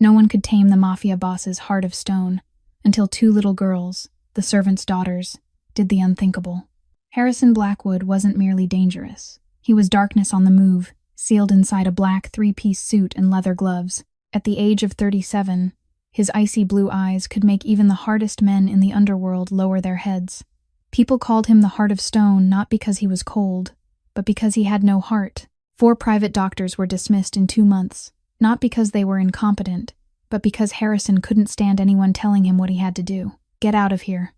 No one could tame the Mafia boss's heart of stone until two little girls, the servants' daughters, did the unthinkable. Harrison Blackwood wasn't merely dangerous. He was darkness on the move, sealed inside a black three-piece suit and leather gloves. At the age of 37, his icy blue eyes could make even the hardest men in the underworld lower their heads. People called him the Heart of Stone not because he was cold, but because he had no heart. 4 private doctors were dismissed in 2 months, not because they were incompetent, but because Harrison couldn't stand anyone telling him what he had to do. "Get out of here."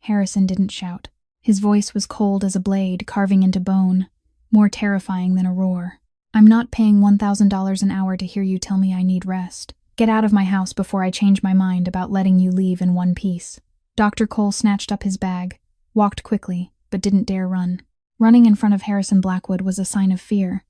Harrison didn't shout. His voice was cold as a blade carving into bone, more terrifying than a roar. "I'm not paying $1,000 an hour to hear you tell me I need rest. Get out of my house before I change my mind about letting you leave in one piece." Dr. Cole snatched up his bag, walked quickly, but didn't dare run. Running in front of Harrison Blackwood was a sign of fear,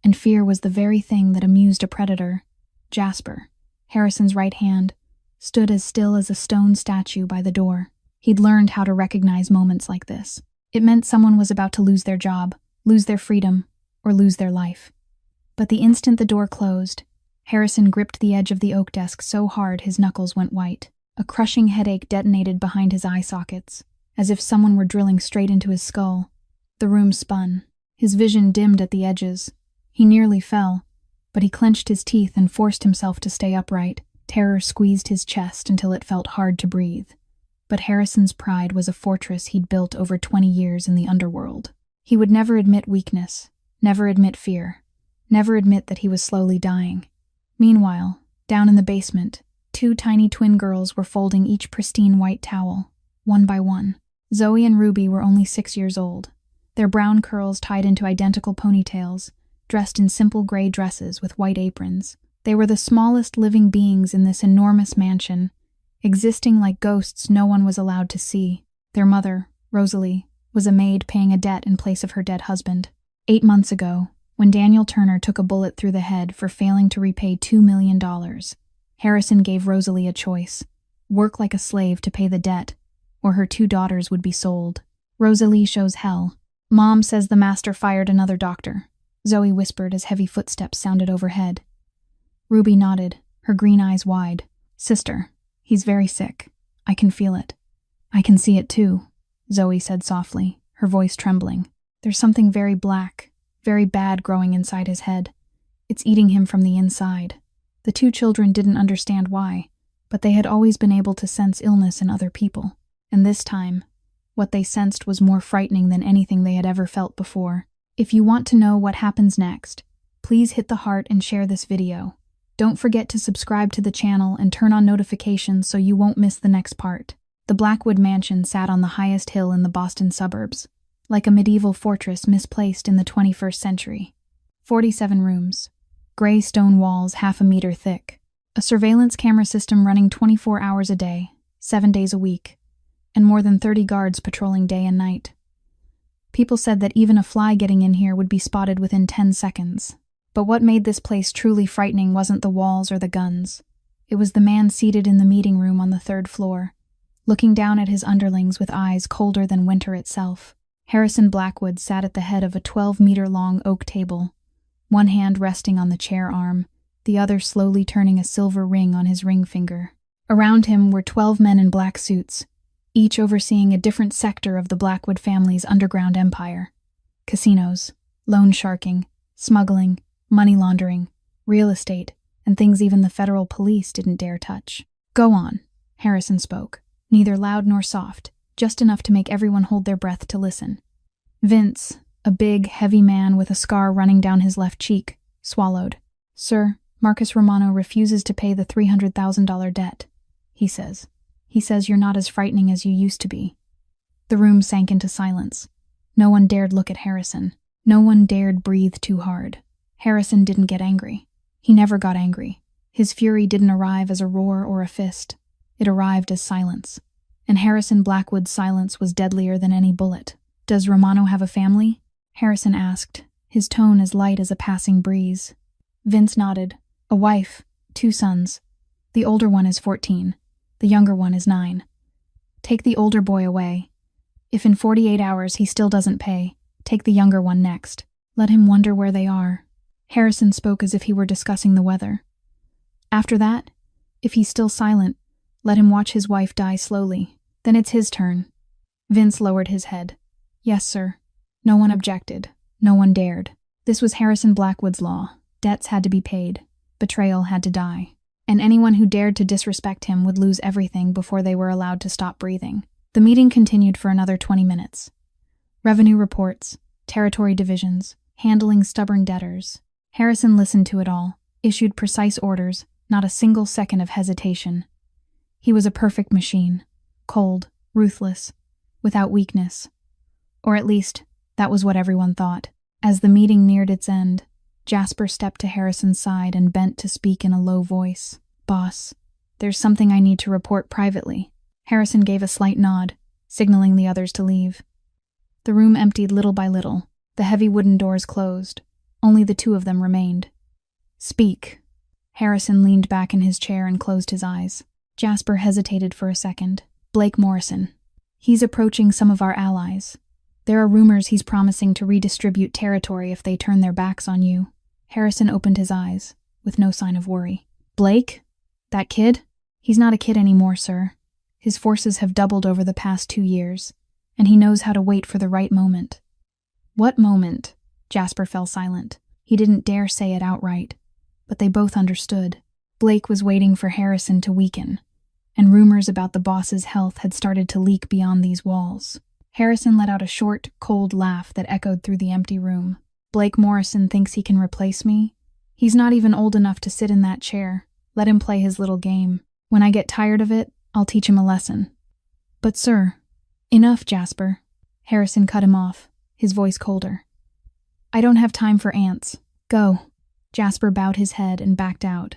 and fear was the very thing that amused a predator. Jasper, Harrison's right hand, stood as still as a stone statue by the door. He'd learned how to recognize moments like this. It meant someone was about to lose their job, lose their freedom, or lose their life. But the instant the door closed, Harrison gripped the edge of the oak desk so hard his knuckles went white. A crushing headache detonated behind his eye sockets, as if someone were drilling straight into his skull. The room spun. His vision dimmed at the edges. He nearly fell, but he clenched his teeth and forced himself to stay upright. Terror squeezed his chest until it felt hard to breathe. But Harrison's pride was a fortress he'd built over 20 years in the underworld. He would never admit weakness, never admit fear, never admit that he was slowly dying. Meanwhile, down in the basement, 2 tiny twin girls were folding each pristine white towel, one by one. Zoe and Ruby were only 6 years old, their brown curls tied into identical ponytails, dressed in simple gray dresses with white aprons. They were the smallest living beings in this enormous mansion, existing like ghosts no one was allowed to see. Their mother, Rosalie, was a maid paying a debt in place of her dead husband. 8 months ago, when Daniel Turner took a bullet through the head for failing to repay $2 million, Harrison gave Rosalie a choice: work like a slave to pay the debt, or her 2 daughters would be sold. Rosalie shows hell. "Mom says the master fired another doctor," Zoe whispered as heavy footsteps sounded overhead. Ruby nodded, her green eyes wide. "Sister, he's very sick. I can feel it." "I can see it too," Zoe said softly, her voice trembling. "There's something very black, very bad growing inside his head. It's eating him from the inside." The 2 children didn't understand why, but they had always been able to sense illness in other people. And this time, what they sensed was more frightening than anything they had ever felt before. If you want to know what happens next, please hit the heart and share this video. Don't forget to subscribe to the channel and turn on notifications so you won't miss the next part. The Blackwood Mansion sat on the highest hill in the Boston suburbs, like a medieval fortress misplaced in the 21st century. 47 rooms, gray stone walls half a meter thick, a surveillance camera system running 24 hours a day, 7 days a week, and more than 30 guards patrolling day and night. People said that even a fly getting in here would be spotted within 10 seconds. But what made this place truly frightening wasn't the walls or the guns. It was the man seated in the meeting room on the 3rd floor, looking down at his underlings with eyes colder than winter itself. Harrison Blackwood sat at the head of a 12-meter-long oak table, one hand resting on the chair arm, the other slowly turning a silver ring on his ring finger. Around him were 12 men in black suits, each overseeing a different sector of the Blackwood family's underground empire. Casinos, loan sharking, smuggling, money laundering, real estate, and things even the federal police didn't dare touch. "Go on," Harrison spoke, neither loud nor soft, just enough to make everyone hold their breath to listen. Vince, a big, heavy man with a scar running down his left cheek, swallowed. "Sir, Marcus Romano refuses to pay the $300,000 debt, he says. He says you're not as frightening as you used to be." The room sank into silence. No one dared look at Harrison. No one dared breathe too hard. Harrison didn't get angry. He never got angry. His fury didn't arrive as a roar or a fist. It arrived as silence. And Harrison Blackwood's silence was deadlier than any bullet. "Does Romano have a family?" Harrison asked, his tone as light as a passing breeze. Vince nodded. "A wife, 2 sons. The older one is 14. The younger one is 9. Take the older boy away. If in 48 hours he still doesn't pay, take the younger one next. Let him wonder where they are." Harrison spoke as if he were discussing the weather. After that, if he's still silent, let him watch his wife die slowly. Then it's his turn." Vince lowered his head. "Yes, sir." No one objected. No one dared. This was Harrison Blackwood's law. Debts had to be paid. Betrayal had to die. And anyone who dared to disrespect him would lose everything before they were allowed to stop breathing. The meeting continued for another 20 minutes. Revenue reports, territory divisions, handling stubborn debtors. Harrison listened to it all, issued precise orders, not a single second of hesitation. He was a perfect machine, cold, ruthless, without weakness. Or at least, that was what everyone thought. As the meeting neared its end, Jasper stepped to Harrison's side and bent to speak in a low voice. "Boss, there's something I need to report privately." Harrison gave a slight nod, signaling the others to leave. The room emptied little by little. The heavy wooden doors closed. Only the two of them remained. "Speak." Harrison leaned back in his chair and closed his eyes. Jasper hesitated for a second. "Blake Morrison. He's approaching some of our allies. There are rumors he's promising to redistribute territory if they turn their backs on you." Harrison opened his eyes, with no sign of worry. "Blake? That kid?" "He's not a kid anymore, sir. His forces have doubled over the past 2 years, and he knows how to wait for the right moment." "What moment?" Jasper fell silent. He didn't dare say it outright, but they both understood. Blake was waiting for Harrison to weaken, and rumors about the boss's health had started to leak beyond these walls. Harrison let out a short, cold laugh that echoed through the empty room. "Blake Morrison thinks he can replace me? He's not even old enough to sit in that chair. Let him play his little game. When I get tired of it, I'll teach him a lesson." "But sir—" "Enough, Jasper." Harrison cut him off, his voice colder. "I don't have time for ants. Go." Jasper bowed his head and backed out.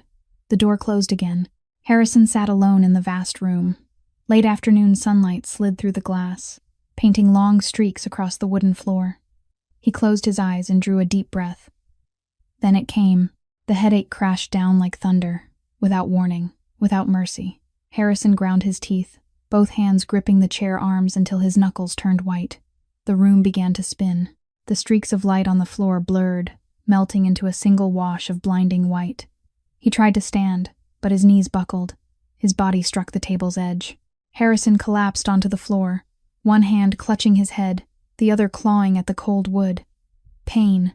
The door closed again. Harrison sat alone in the vast room. Late afternoon sunlight slid through the glass, painting long streaks across the wooden floor. He closed his eyes and drew a deep breath. Then it came. The headache crashed down like thunder, without warning, without mercy. Harrison ground his teeth, both hands gripping the chair arms until his knuckles turned white. The room began to spin. The streaks of light on the floor blurred, melting into a single wash of blinding white. He tried to stand, but his knees buckled. His body struck the table's edge. Harrison collapsed onto the floor, one hand clutching his head, the other clawing at the cold wood. Pain.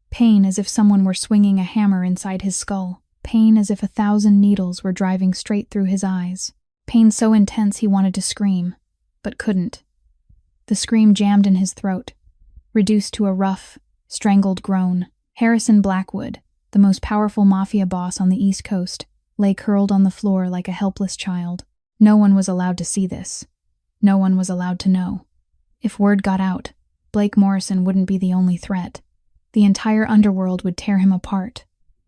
Pain as if someone were swinging a hammer inside his skull. Pain as if 1,000 needles were driving straight through his eyes. Pain so intense he wanted to scream, but couldn't. The scream jammed in his throat, reduced to a rough, strangled groan. Harrison Blackwood, the most powerful Mafia boss on the East Coast, lay curled on the floor like a helpless child. No one was allowed to see this. No one was allowed to know. If word got out, Blake Morrison wouldn't be the only threat. The entire underworld would tear him apart.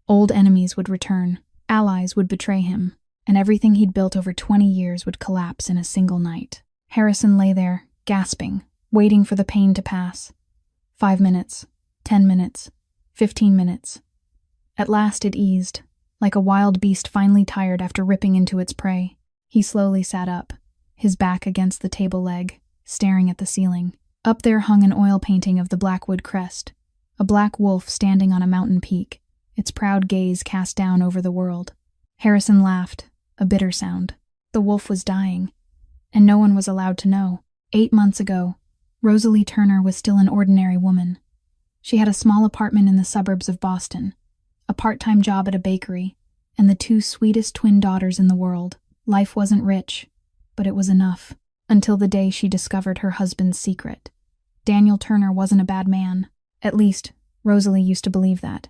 Old enemies would return, allies would betray him, and everything he'd built over 20 years would collapse in a single night. Harrison lay there, gasping, waiting for the pain to pass. 5 minutes, 10 minutes, 15 minutes. At last it eased, like a wild beast finally tired after ripping into its prey. He slowly sat up, his back against the table leg, staring at the ceiling. Up there hung an oil painting of the Blackwood crest, a black wolf standing on a mountain peak, its proud gaze cast down over the world. Harrison laughed, a bitter sound. The wolf was dying, and no one was allowed to know. 8 months ago, Rosalie Turner was still an ordinary woman. She had a small apartment in the suburbs of Boston, a part-time job at a bakery, and the 2 sweetest twin daughters in the world. Life wasn't rich, but it was enough, until the day she discovered her husband's secret. Daniel Turner wasn't a bad man. At least, Rosalie used to believe that.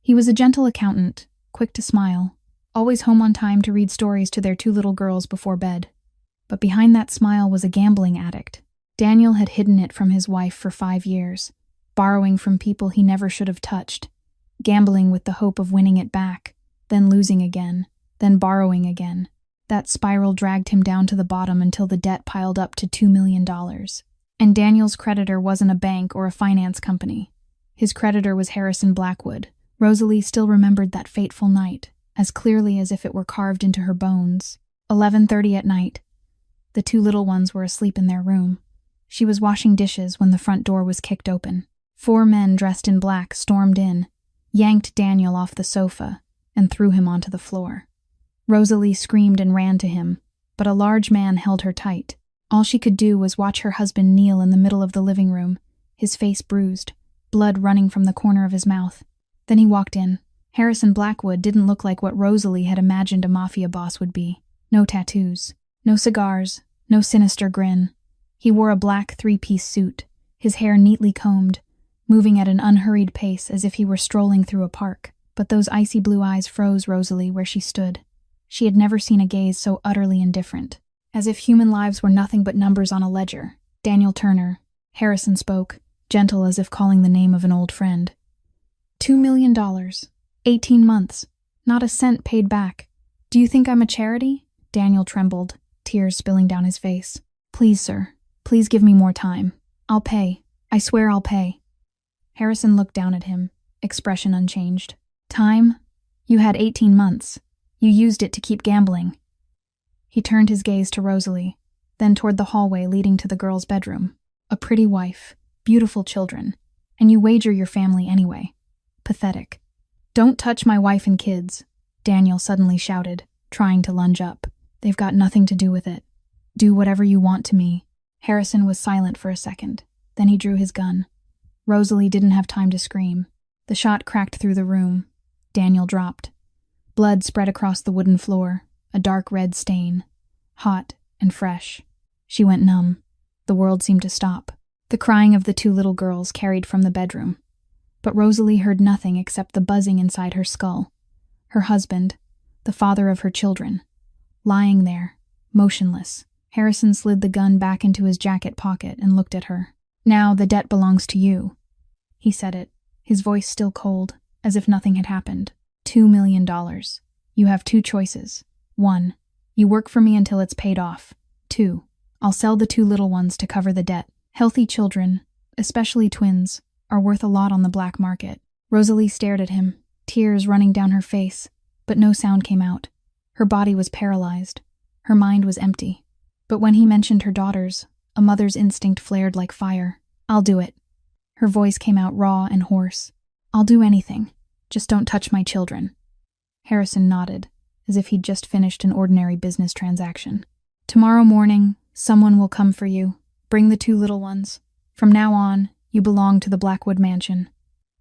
He was a gentle accountant, quick to smile, always home on time to read stories to their 2 little girls before bed. But behind that smile was a gambling addict. Daniel had hidden it from his wife for 5 years, borrowing from people he never should have touched, gambling with the hope of winning it back, then losing again, then borrowing again. That spiral dragged him down to the bottom until the debt piled up to $2 million. And Daniel's creditor wasn't a bank or a finance company. His creditor was Harrison Blackwood. Rosalie still remembered that fateful night, as clearly as if it were carved into her bones. 11:30 at night. The 2 little ones were asleep in their room. She was washing dishes when the front door was kicked open. 4 men dressed in black stormed in, yanked Daniel off the sofa, and threw him onto the floor. Rosalie screamed and ran to him, but a large man held her tight. All she could do was watch her husband kneel in the middle of the living room, his face bruised, blood running from the corner of his mouth. Then he walked in. Harrison Blackwood didn't look like what Rosalie had imagined a mafia boss would be. No tattoos, no cigars, no sinister grin. He wore a black three-piece suit, his hair neatly combed, moving at an unhurried pace as if he were strolling through a park. But those icy blue eyes froze Rosalie where she stood. She had never seen a gaze so utterly indifferent, as if human lives were nothing but numbers on a ledger. Daniel Turner. Harrison spoke, gentle as if calling the name of an old friend. $2 million. 18 months. Not a cent paid back. Do you think I'm a charity? Daniel trembled, tears spilling down his face. Please, sir. Please give me more time. I'll pay. I swear I'll pay. Harrison looked down at him, expression unchanged. Time? You had 18 months. You used it to keep gambling. He turned his gaze to Rosalie, then toward the hallway leading to the girl's bedroom. A pretty wife, beautiful children, and you wager your family anyway. Pathetic. Don't touch my wife and kids, Daniel suddenly shouted, trying to lunge up. They've got nothing to do with it. Do whatever you want to me. Harrison was silent for a second. Then he drew his gun. Rosalie didn't have time to scream. The shot cracked through the room. Daniel dropped. Blood spread across the wooden floor, a dark red stain. Hot and fresh. She went numb. The world seemed to stop. The crying of the two little girls carried from the bedroom. But Rosalie heard nothing except the buzzing inside her skull. Her husband, the father of her children, lying there, motionless. Harrison slid the gun back into his jacket pocket and looked at her. Now the debt belongs to you. He said it, his voice still cold, as if nothing had happened. $2 million. You have two choices. 1. You work for me until it's paid off. 2. I'll sell the two little ones to cover the debt. Healthy children, especially twins, are worth a lot on the black market. Rosalie stared at him, tears running down her face, but no sound came out. Her body was paralyzed. Her mind was empty. But when he mentioned her daughters, a mother's instinct flared like fire. I'll do it. Her voice came out raw and hoarse. I'll do anything. Just don't touch my children. Harrison nodded, as if he'd just finished an ordinary business transaction. Tomorrow morning, someone will come for you. Bring the two little ones. From now on, you belong to the Blackwood mansion.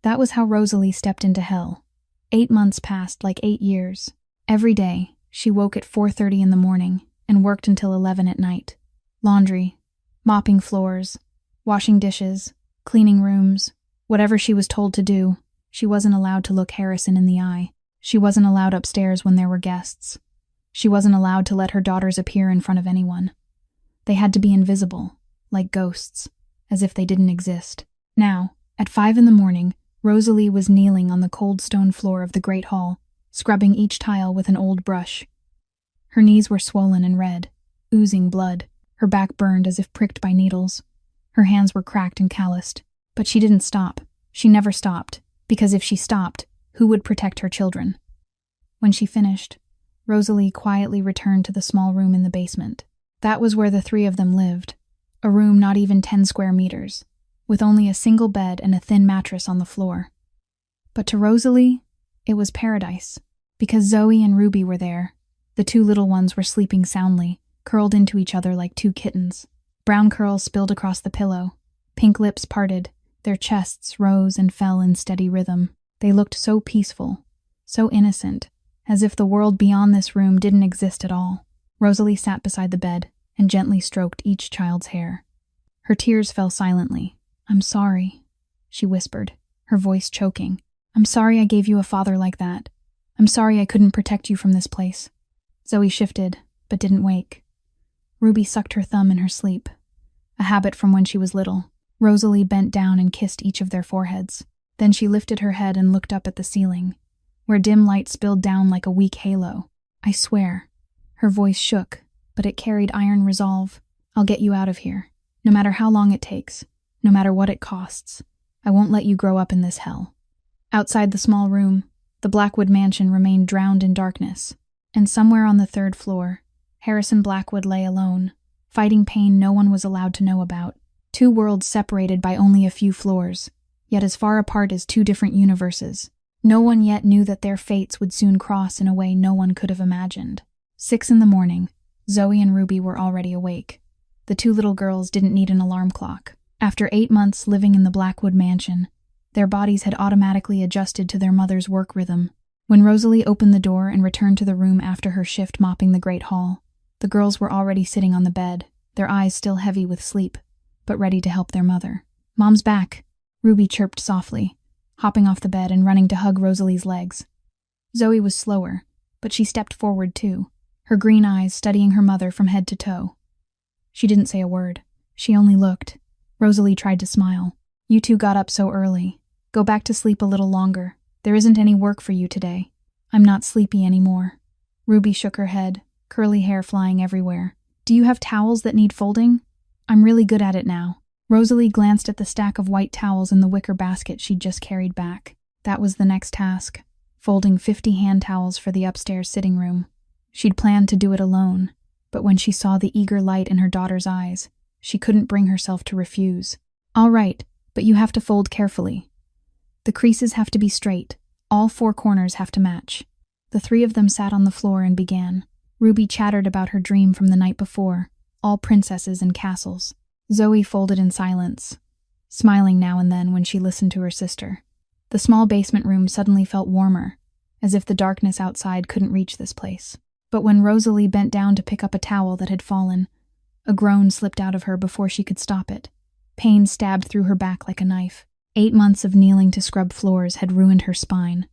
That was how Rosalie stepped into hell. 8 months passed like 8 years. Every day, she woke at 4:30 in the morning and worked until 11 at night. Laundry, mopping floors, washing dishes, cleaning rooms, whatever she was told to do. She wasn't allowed to look Harrison in the eye. She wasn't allowed upstairs when there were guests. She wasn't allowed to let her daughters appear in front of anyone. They had to be invisible, like ghosts, as if they didn't exist. Now, at 5 in the morning, Rosalie was kneeling on the cold stone floor of the great hall, scrubbing each tile with an old brush. Her knees were swollen and red, oozing blood, her back burned as if pricked by needles. Her hands were cracked and calloused. But she didn't stop. She never stopped, because if she stopped, who would protect her children? When she finished, Rosalie quietly returned to the small room in the basement. That was where the three of them lived, a room not even 10 square meters, with only a single bed and a thin mattress on the floor. But to Rosalie, it was paradise, because Zoe and Ruby were there. The two little ones were sleeping soundly, curled into each other like two kittens. Brown curls spilled across the pillow, pink lips parted, their chests rose and fell in steady rhythm. They looked so peaceful, so innocent, as if the world beyond this room didn't exist at all. Rosalie sat beside the bed and gently stroked each child's hair. Her tears fell silently. I'm sorry, she whispered, her voice choking. I'm sorry I gave you a father like that. I'm sorry I couldn't protect you from this place. Zoe shifted, but didn't wake. Ruby sucked her thumb in her sleep, a habit from when she was little. Rosalie bent down and kissed each of their foreheads. Then she lifted her head and looked up at the ceiling, where dim light spilled down like a weak halo. I swear. Her voice shook, but it carried iron resolve. I'll get you out of here, no matter how long it takes, no matter what it costs. I won't let you grow up in this hell. Outside the small room, the Blackwood mansion remained drowned in darkness, and somewhere on the 3rd floor, Harrison Blackwood lay alone, fighting pain no one was allowed to know about. 2 worlds separated by only a few floors, yet as far apart as 2 different universes. No one yet knew that their fates would soon cross in a way no one could have imagined. 6 in the morning. Zoe and Ruby were already awake. The two little girls didn't need an alarm clock. After 8 months living in the Blackwood mansion, their bodies had automatically adjusted to their mother's work rhythm. When Rosalie opened the door and returned to the room after her shift mopping the great hall, the girls were already sitting on the bed, their eyes still heavy with sleep, but ready to help their mother. "Mom's back," Ruby chirped softly, hopping off the bed and running to hug Rosalie's legs. Zoe was slower, but she stepped forward too, her green eyes studying her mother from head to toe. She didn't say a word. She only looked. Rosalie tried to smile. "You two got up so early. Go back to sleep a little longer. There isn't any work for you today." "I'm not sleepy anymore." Ruby shook her head, curly hair flying everywhere. "Do you have towels that need folding? I'm really good at it now." Rosalie glanced at the stack of white towels in the wicker basket she'd just carried back. That was the next task, folding 50 hand towels for the upstairs sitting room. She'd planned to do it alone, but when she saw the eager light in her daughter's eyes, she couldn't bring herself to refuse. "All right, but you have to fold carefully. The creases have to be straight. All 4 corners have to match." The 3 of them sat on the floor and began. Ruby chattered about her dream from the night before, all princesses and castles. Zoe folded in silence, smiling now and then when she listened to her sister. The small basement room suddenly felt warmer, as if the darkness outside couldn't reach this place. But when Rosalie bent down to pick up a towel that had fallen, a groan slipped out of her before she could stop it. Pain stabbed through her back like a knife. 8 months of kneeling to scrub floors had ruined her spine.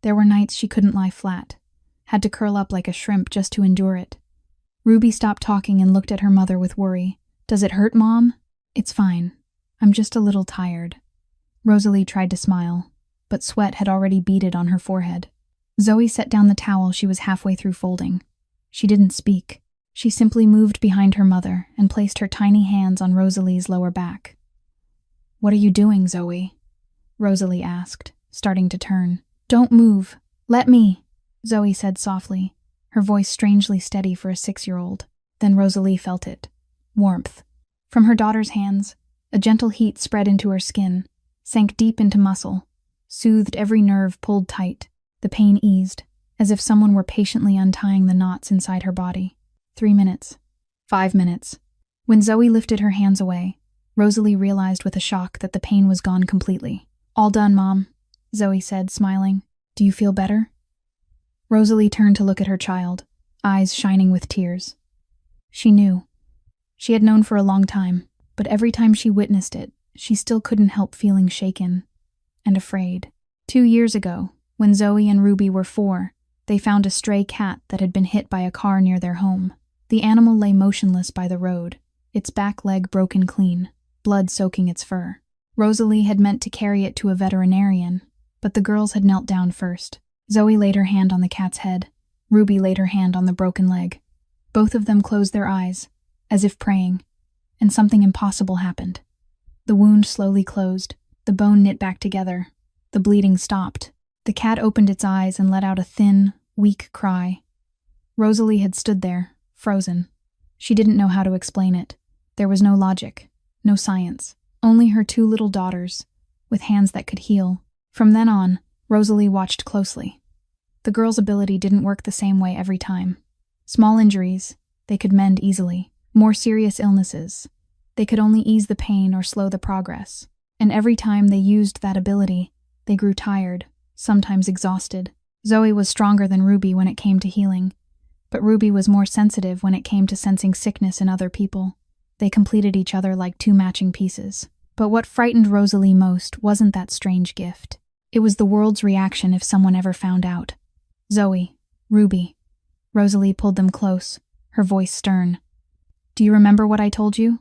There were nights she couldn't lie flat, had to curl up like a shrimp just to endure it. Ruby stopped talking and looked at her mother with worry. "Does it hurt, Mom?" "It's fine. I'm just a little tired." Rosalie tried to smile, but sweat had already beaded on her forehead. Zoe set down the towel she was halfway through folding. She didn't speak. She simply moved behind her mother and placed her tiny hands on Rosalie's lower back. "What are you doing, Zoe?" Rosalie asked, starting to turn. "Don't move. Let me," Zoe said softly, her voice strangely steady for a 6-year-old. Then Rosalie felt it. Warmth. From her daughter's hands, a gentle heat spread into her skin, sank deep into muscle, soothed every nerve pulled tight. The pain eased, as if someone were patiently untying the knots inside her body. 3 minutes. 5 minutes. When Zoe lifted her hands away, Rosalie realized with a shock that the pain was gone completely. "All done, Mom," Zoe said, smiling. "Do you feel better?" Rosalie turned to look at her child, eyes shining with tears. She knew. She had known for a long time, but every time she witnessed it, she still couldn't help feeling shaken and afraid. 2 years ago, when Zoe and Ruby were 4, they found a stray cat that had been hit by a car near their home. The animal lay motionless by the road, its back leg broken clean, blood soaking its fur. Rosalie had meant to carry it to a veterinarian, but the girls had knelt down first. Zoe laid her hand on the cat's head. Ruby laid her hand on the broken leg. Both of them closed their eyes, as if praying, and something impossible happened. The wound slowly closed, the bone knit back together, the bleeding stopped. The cat opened its eyes and let out a thin, weak cry. Rosalie had stood there, frozen. She didn't know how to explain it. There was no logic, no science, only her 2 little daughters, with hands that could heal. From then on, Rosalie watched closely. The girl's ability didn't work the same way every time. Small injuries, they could mend easily. More serious illnesses, they could only ease the pain or slow the progress. And every time they used that ability, they grew tired, sometimes exhausted. Zoe was stronger than Ruby when it came to healing, but Ruby was more sensitive when it came to sensing sickness in other people. They completed each other like 2 matching pieces. But what frightened Rosalie most wasn't that strange gift. It was the world's reaction if someone ever found out. "Zoe, Ruby." Rosalie pulled them close, her voice stern. "Do you remember what I told you?"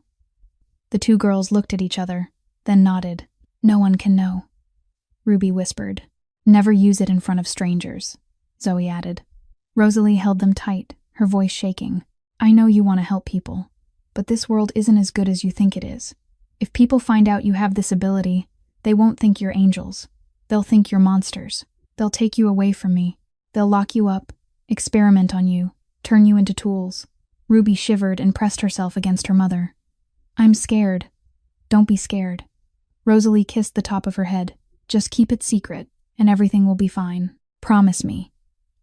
The 2 girls looked at each other, then nodded. "No one can know," Ruby whispered. "Never use it in front of strangers," Zoe added. Rosalie held them tight, her voice shaking. "I know you want to help people, but this world isn't as good as you think it is. If people find out you have this ability, they won't think you're angels. They'll think you're monsters. They'll take you away from me. They'll lock you up, experiment on you, turn you into tools." Ruby shivered and pressed herself against her mother. "I'm scared." "Don't be scared." Rosalie kissed the top of her head. "Just keep it secret, and everything will be fine. Promise me."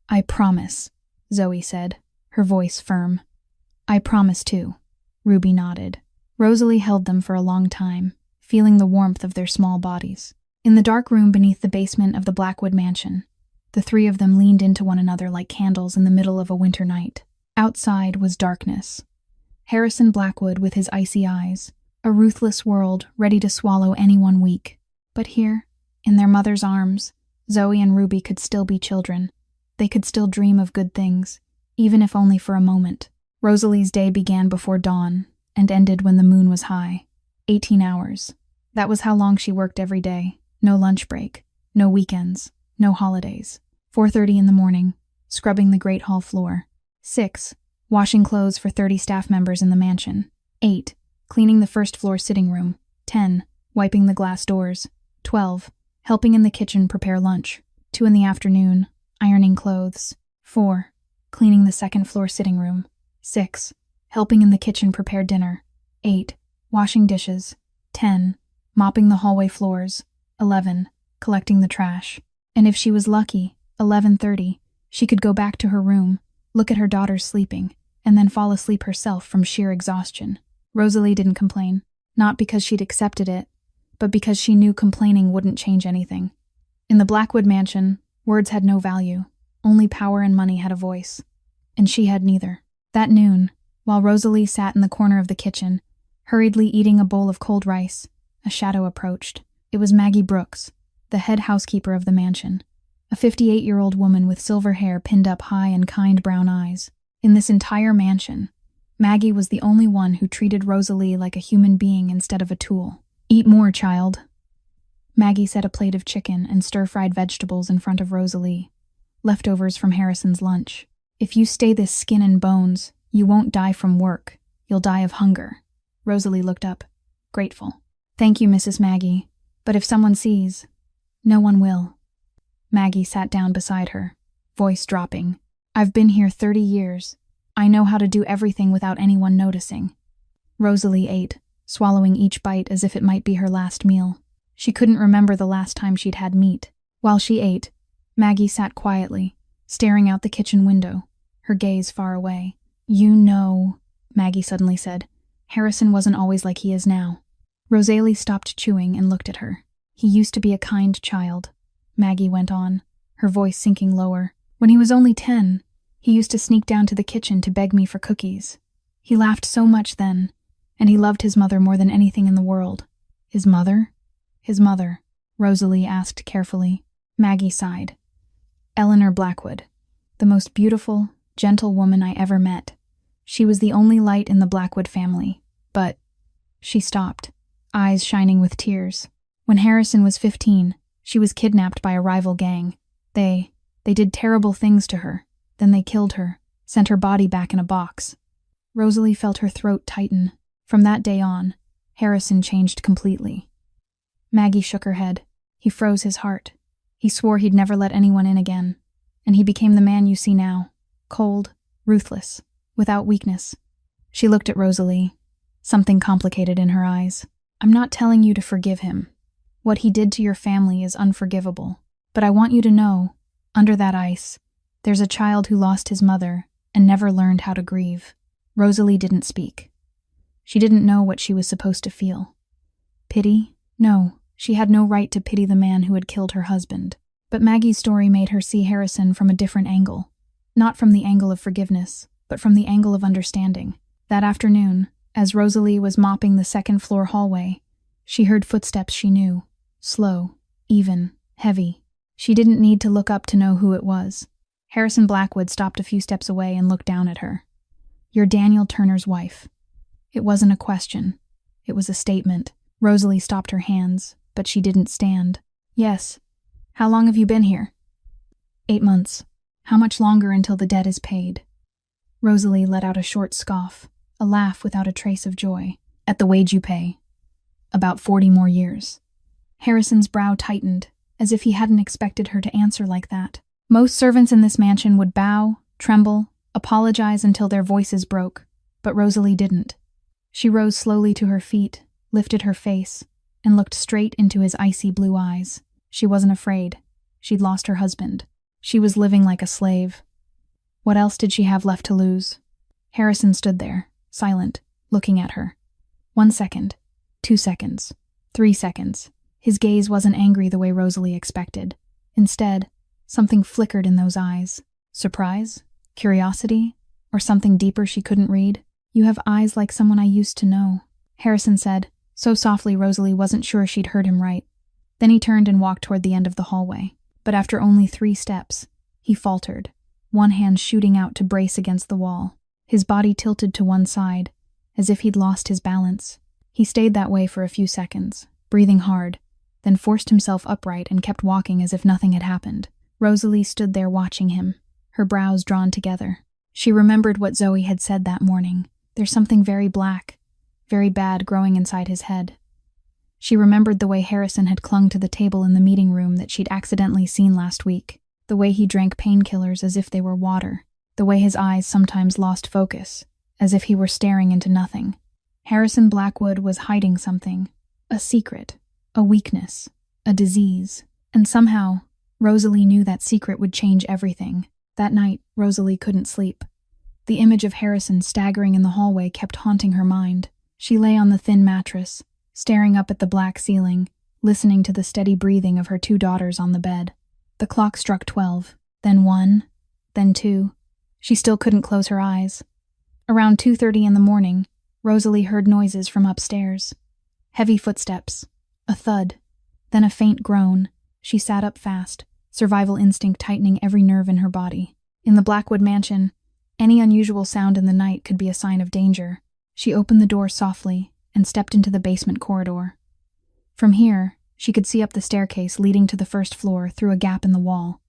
"I promise," Zoe said, her voice firm. "I promise too." Ruby nodded. Rosalie held them for a long time, feeling the warmth of their small bodies. In the dark room beneath the basement of the Blackwood mansion, the three of them leaned into one another like candles in the middle of a winter night. Outside was darkness. Harrison Blackwood with his icy eyes, a ruthless world ready to swallow anyone weak. But here, in their mother's arms, Zoe and Ruby could still be children. They could still dream of good things, even if only for a moment. Rosalie's day began before dawn and ended when the moon was high. 18 hours. That was how long she worked every day. No lunch break, no weekends, no holidays. 4:30 in the morning, scrubbing the great hall floor. 6, washing clothes for 30 staff members in the mansion. 8, cleaning the first floor sitting room. 10, wiping the glass doors. 12, helping in the kitchen prepare lunch. 2 in the afternoon, ironing clothes. 4, cleaning the second floor sitting room. 6, helping in the kitchen prepare dinner. 8, washing dishes. 10, mopping the hallway floors. 11, collecting the trash. And if she was lucky, 11:30, she could go back to her room, look at her daughters sleeping, and then fall asleep herself from sheer exhaustion. Rosalie didn't complain, not because she'd accepted it, but because she knew complaining wouldn't change anything. In the Blackwood mansion, words had no value. Only power and money had a voice. And she had neither. That noon, while Rosalie sat in the corner of the kitchen, hurriedly eating a bowl of cold rice, a shadow approached. It was Maggie Brooks, the head housekeeper of the mansion, a 58-year-old woman with silver hair pinned up high and kind brown eyes. In this entire mansion, Maggie was the only one who treated Rosalie like a human being instead of a tool. "Eat more, child." Maggie set a plate of chicken and stir-fried vegetables in front of Rosalie, leftovers from Harrison's lunch. "If you stay this skin and bones, you won't die from work. You'll die of hunger." Rosalie looked up, grateful. "Thank you, Mrs. Maggie, but if someone sees, no one will." Maggie sat down beside her, voice dropping. "I've been here 30 years. I know how to do everything without anyone noticing." Rosalie ate, swallowing each bite as if it might be her last meal. She couldn't remember the last time she'd had meat. While she ate, Maggie sat quietly, staring out the kitchen window, her gaze far away. "You know," Maggie suddenly said, "Harrison wasn't always like he is now." Rosalie stopped chewing and looked at her. "He used to be a kind child," Maggie went on, her voice sinking lower. "When he was only 10, he used to sneak down to the kitchen to beg me for cookies. He laughed so much then, and he loved his mother more than anything in the world." "His mother?" "His mother," Rosalie asked carefully. Maggie sighed. "Eleanor Blackwood, the most beautiful, gentle woman I ever met. She was the only light in the Blackwood family, but—" She stopped, eyes shining with tears. "When Harrison was 15, she was kidnapped by a rival gang. They did terrible things to her. Then they killed her, sent her body back in a box." Rosalie felt her throat tighten. From that day on, Harrison changed completely. Maggie shook her head. "He froze his heart. He swore he'd never let anyone in again. And he became the man you see now. Cold, ruthless, without weakness." She looked at Rosalie, something complicated in her eyes. "I'm not telling you to forgive him. What he did to your family is unforgivable. But I want you to know, under that ice, there's a child who lost his mother and never learned how to grieve." Rosalie didn't speak. She didn't know what she was supposed to feel. Pity? No, she had no right to pity the man who had killed her husband. But Maggie's story made her see Harrison from a different angle. Not from the angle of forgiveness, but from the angle of understanding. That afternoon, as Rosalie was mopping the second-floor hallway, she heard footsteps she knew. Slow, even, heavy. She didn't need to look up to know who it was. Harrison Blackwood stopped a few steps away and looked down at her. "You're Daniel Turner's wife." It wasn't a question. It was a statement. Rosalie stopped her hands, but she didn't stand. "Yes. How long have you been here?" 8 months. "How much longer until the debt is paid?" Rosalie let out a short scoff, a laugh without a trace of joy. "At the wage you pay. About 40 more years." Harrison's brow tightened, as if he hadn't expected her to answer like that. Most servants in this mansion would bow, tremble, apologize until their voices broke, but Rosalie didn't. She rose slowly to her feet, lifted her face, and looked straight into his icy blue eyes. She wasn't afraid. She'd lost her husband. She was living like a slave. What else did she have left to lose? Harrison stood there, silent, looking at her. 1 second, 2 seconds, 3 seconds. His gaze wasn't angry the way Rosalie expected. Instead, something flickered in those eyes. Surprise? Curiosity? Or something deeper she couldn't read? "You have eyes like someone I used to know," Harrison said, so softly Rosalie wasn't sure she'd heard him right. Then he turned and walked toward the end of the hallway. But after only 3 steps, he faltered, one hand shooting out to brace against the wall. His body tilted to one side, as if he'd lost his balance. He stayed that way for a few seconds, breathing hard, then forced himself upright and kept walking as if nothing had happened. Rosalie stood there watching him, her brows drawn together. She remembered what Zoe had said that morning. There's something very black, very bad growing inside his head. She remembered the way Harrison had clung to the table in the meeting room that she'd accidentally seen last week, the way he drank painkillers as if they were water, the way his eyes sometimes lost focus, as if he were staring into nothing. Harrison Blackwood was hiding something, a secret, a weakness, a disease, and somehow, Rosalie knew that secret would change everything. That night, Rosalie couldn't sleep. The image of Harrison staggering in the hallway kept haunting her mind. She lay on the thin mattress, staring up at the black ceiling, listening to the steady breathing of her 2 daughters on the bed. The clock struck 12, then 1, then 2. She still couldn't close her eyes. Around 2:30 in the morning, Rosalie heard noises from upstairs. Heavy footsteps, a thud, then a faint groan. She sat up fast, survival instinct tightening every nerve in her body. In the Blackwood mansion, any unusual sound in the night could be a sign of danger. She opened the door softly and stepped into the basement corridor. From here, she could see up the staircase leading to the first floor through a gap in the wall.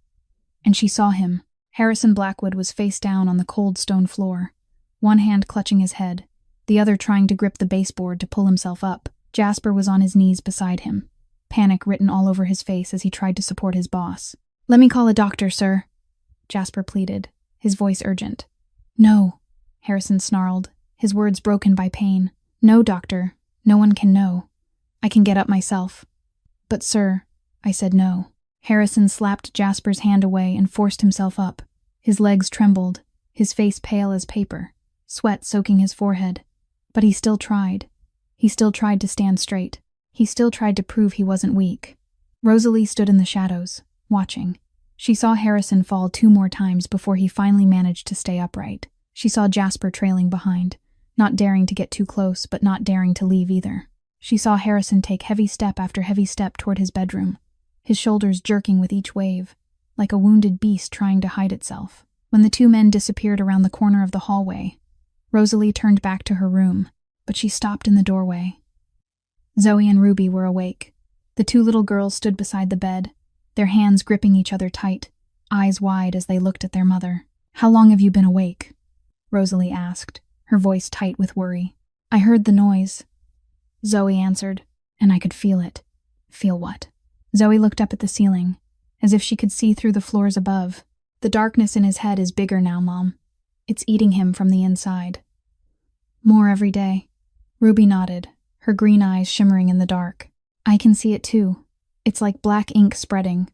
And she saw him. Harrison Blackwood was face down on the cold stone floor, one hand clutching his head, the other trying to grip the baseboard to pull himself up. Jasper was on his knees beside him, panic written all over his face as he tried to support his boss. "Let me call a doctor, sir," Jasper pleaded, his voice urgent. "No," Harrison snarled, his words broken by pain. "No, doctor. No one can know. I can get up myself." "But, sir," I said no. Harrison slapped Jasper's hand away and forced himself up. His legs trembled, his face pale as paper, sweat soaking his forehead. But he still tried. He still tried to stand straight. He still tried to prove he wasn't weak. Rosalie stood in the shadows, watching. She saw Harrison fall 2 more times before he finally managed to stay upright. She saw Jasper trailing behind, not daring to get too close, but not daring to leave either. She saw Harrison take heavy step after heavy step toward his bedroom, his shoulders jerking with each wave, like a wounded beast trying to hide itself. When the 2 men disappeared around the corner of the hallway, Rosalie turned back to her room, but she stopped in the doorway. Zoe and Ruby were awake. The 2 little girls stood beside the bed, their hands gripping each other tight, eyes wide as they looked at their mother. "How long have you been awake?" Rosalie asked, her voice tight with worry. "I heard the noise," Zoe answered, "and I could feel it." "Feel what?" Zoe looked up at the ceiling, as if she could see through the floors above. "The darkness in his head is bigger now, Mom. It's eating him from the inside." "More every day." Ruby nodded, her green eyes shimmering in the dark. "I can see it too. It's like black ink spreading.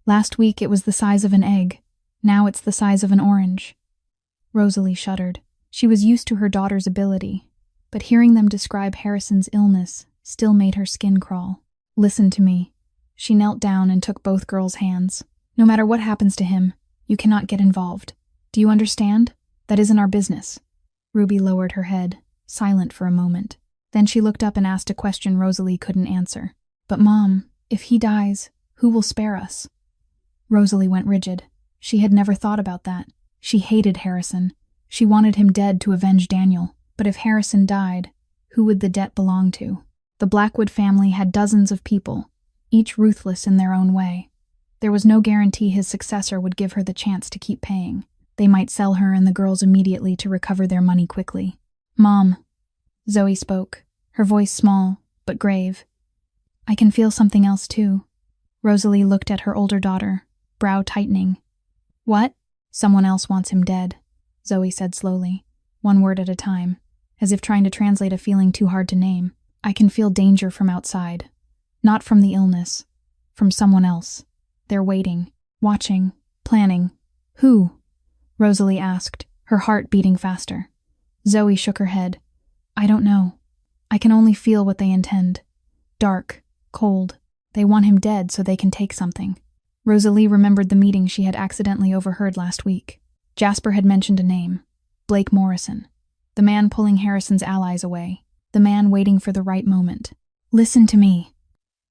Last week it was the size of an egg. Now it's the size of an orange." Rosalie shuddered. She was used to her daughter's ability, but hearing them describe Harrison's illness still made her skin crawl. "Listen to me." She knelt down and took both girls' hands. "No matter what happens to him, you cannot get involved. Do you understand? That isn't our business." Ruby lowered her head, silent for a moment. Then she looked up and asked a question Rosalie couldn't answer. "But Mom, if he dies, who will spare us?" Rosalie went rigid. She had never thought about that. She hated Harrison. She wanted him dead to avenge Daniel. But if Harrison died, who would the debt belong to? The Blackwood family had dozens of people, each ruthless in their own way. There was no guarantee his successor would give her the chance to keep paying. They might sell her and the girls immediately to recover their money quickly. "Mom," Zoe spoke, her voice small, but grave. "I can feel something else too." Rosalie looked at her older daughter, brow tightening. "What?" "Someone else wants him dead," Zoe said slowly, one word at a time, as if trying to translate a feeling too hard to name. "I can feel danger from outside. Not from the illness. From someone else. there waiting, watching, planning. Who? Rosalie asked, her heart beating faster. Zoe shook her head. I don't know. I can only feel what they intend. Dark, cold. They want him dead so they can take something. Rosalie remembered the meeting she had accidentally overheard last week. Jasper had mentioned a name. Blake Morrison. The man pulling Harrison's allies away. The man waiting for the right moment. Listen to me.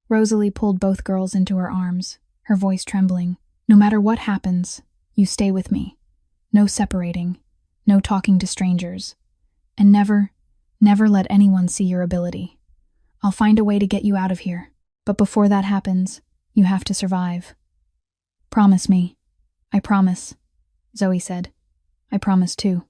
Rosalie pulled both girls into her arms, her voice trembling. No matter what happens, you stay with me. No separating. No talking to strangers. And never let anyone see your ability. I'll find a way to get you out of here. But before that happens, you have to survive. Promise me. I promise, Zoe said. I promise too.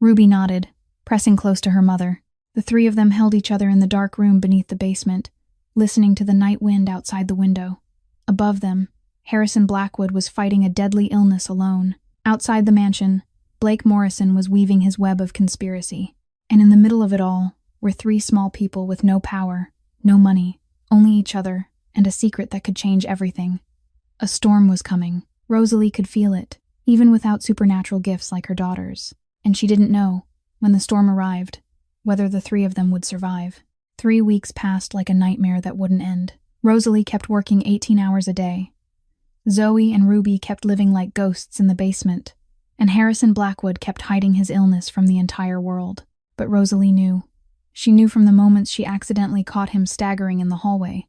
Ruby nodded, pressing close to her mother. The three of them held each other in the dark room beneath the basement, listening to the night wind outside the window. Above them, Harrison Blackwood was fighting a deadly illness alone. Outside the mansion, Blake Morrison was weaving his web of conspiracy. And in the middle of it all were three small people with no power, no money, only each other, and a secret that could change everything. A storm was coming. Rosalie could feel it, even without supernatural gifts like her daughters. And she didn't know, when the storm arrived, whether the three of them would survive. 3 weeks passed like a nightmare that wouldn't end. Rosalie kept working 18 hours a day. Zoe and Ruby kept living like ghosts in the basement, and Harrison Blackwood kept hiding his illness from the entire world. But Rosalie knew. She knew from the moments she accidentally caught him staggering in the hallway,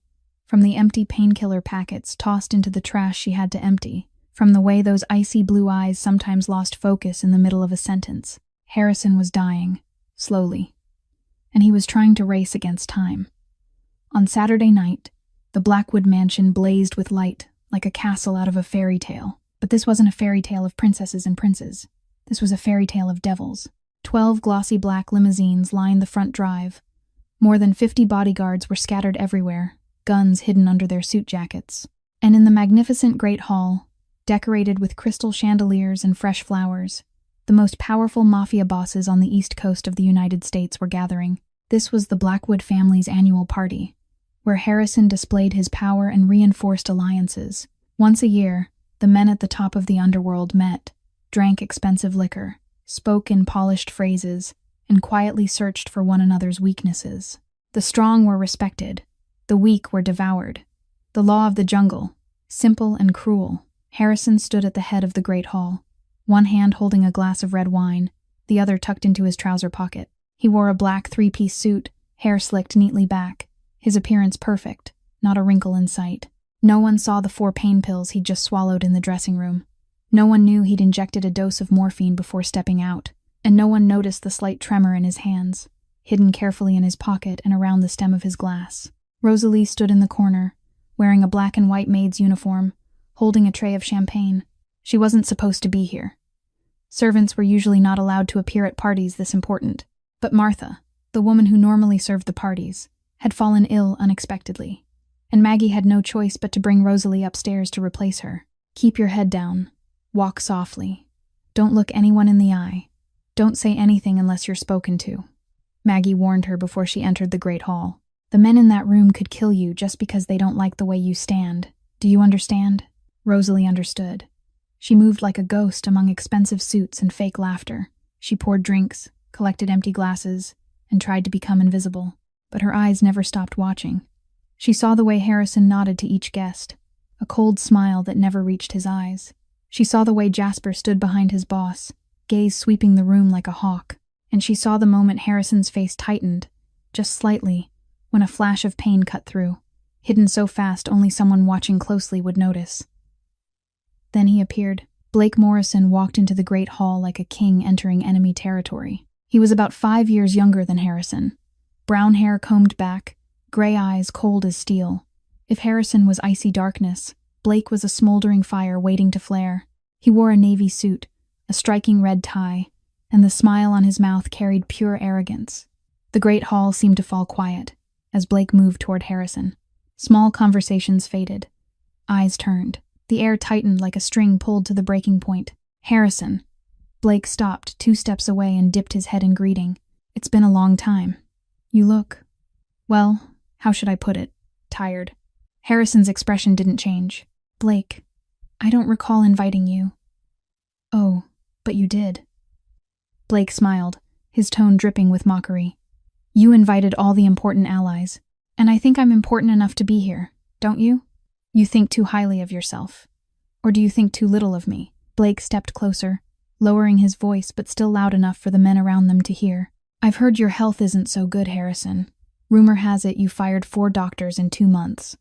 from the empty painkiller packets tossed into the trash she had to empty, from the way those icy blue eyes sometimes lost focus in the middle of a sentence. Harrison was dying, slowly, and he was trying to race against time. On Saturday night, the Blackwood mansion blazed with light, like a castle out of a fairy tale. But this wasn't a fairy tale of princesses and princes. This was a fairy tale of devils. 12 glossy black limousines lined the front drive. More than 50 bodyguards were scattered everywhere, guns hidden under their suit jackets. And in the magnificent great hall, decorated with crystal chandeliers and fresh flowers, the most powerful Mafia bosses on the east coast of the United States were gathering. This was the Blackwood family's annual party, where Harrison displayed his power and reinforced alliances. Once a year, the men at the top of the underworld met, drank expensive liquor, spoke in polished phrases, and quietly searched for one another's weaknesses. The strong were respected, the weak were devoured. The law of the jungle, simple and cruel. Harrison stood at the head of the great hall, one hand holding a glass of red wine, the other tucked into his trouser pocket. He wore a black 3-piece suit, hair slicked neatly back, his appearance perfect, not a wrinkle in sight. No one saw the 4 pain pills he'd just swallowed in the dressing room. No one knew he'd injected a dose of morphine before stepping out, and no one noticed the slight tremor in his hands, hidden carefully in his pocket and around the stem of his glass. Rosalie stood in the corner, wearing a black and white maid's uniform, holding a tray of champagne. She wasn't supposed to be here. Servants were usually not allowed to appear at parties this important. But Martha, the woman who normally served the parties, had fallen ill unexpectedly, and Maggie had no choice but to bring Rosalie upstairs to replace her. Keep your head down. Walk softly. Don't look anyone in the eye. Don't say anything unless you're spoken to, Maggie warned her before she entered the great hall. The men in that room could kill you just because they don't like the way you stand. Do you understand? Rosalie understood. She moved like a ghost among expensive suits and fake laughter. She poured drinks, collected empty glasses, and tried to become invisible. But her eyes never stopped watching. She saw the way Harrison nodded to each guest, a cold smile that never reached his eyes. She saw the way Jasper stood behind his boss, gaze sweeping the room like a hawk. And she saw the moment Harrison's face tightened, just slightly, when a flash of pain cut through, hidden so fast only someone watching closely would notice. Then he appeared. Blake Morrison walked into the great hall like a king entering enemy territory. He was about 5 years younger than Harrison. Brown hair combed back, gray eyes cold as steel. If Harrison was icy darkness, Blake was a smoldering fire waiting to flare. He wore a navy suit, a striking red tie, and the smile on his mouth carried pure arrogance. The great hall seemed to fall quiet as Blake moved toward Harrison. Small conversations faded. Eyes turned. The air tightened like a string pulled to the breaking point. Harrison. Blake stopped 2 steps away and dipped his head in greeting. It's been a long time. You look, well, how should I put it? Tired. Harrison's expression didn't change. Blake, I don't recall inviting you. Oh, but you did. Blake smiled, his tone dripping with mockery. You invited all the important allies, and I think I'm important enough to be here, don't you? You think too highly of yourself. Or do you think too little of me? Blake stepped closer, lowering his voice but still loud enough for the men around them to hear. I've heard your health isn't so good, Harrison. Rumor has it you fired 4 doctors in 2 months.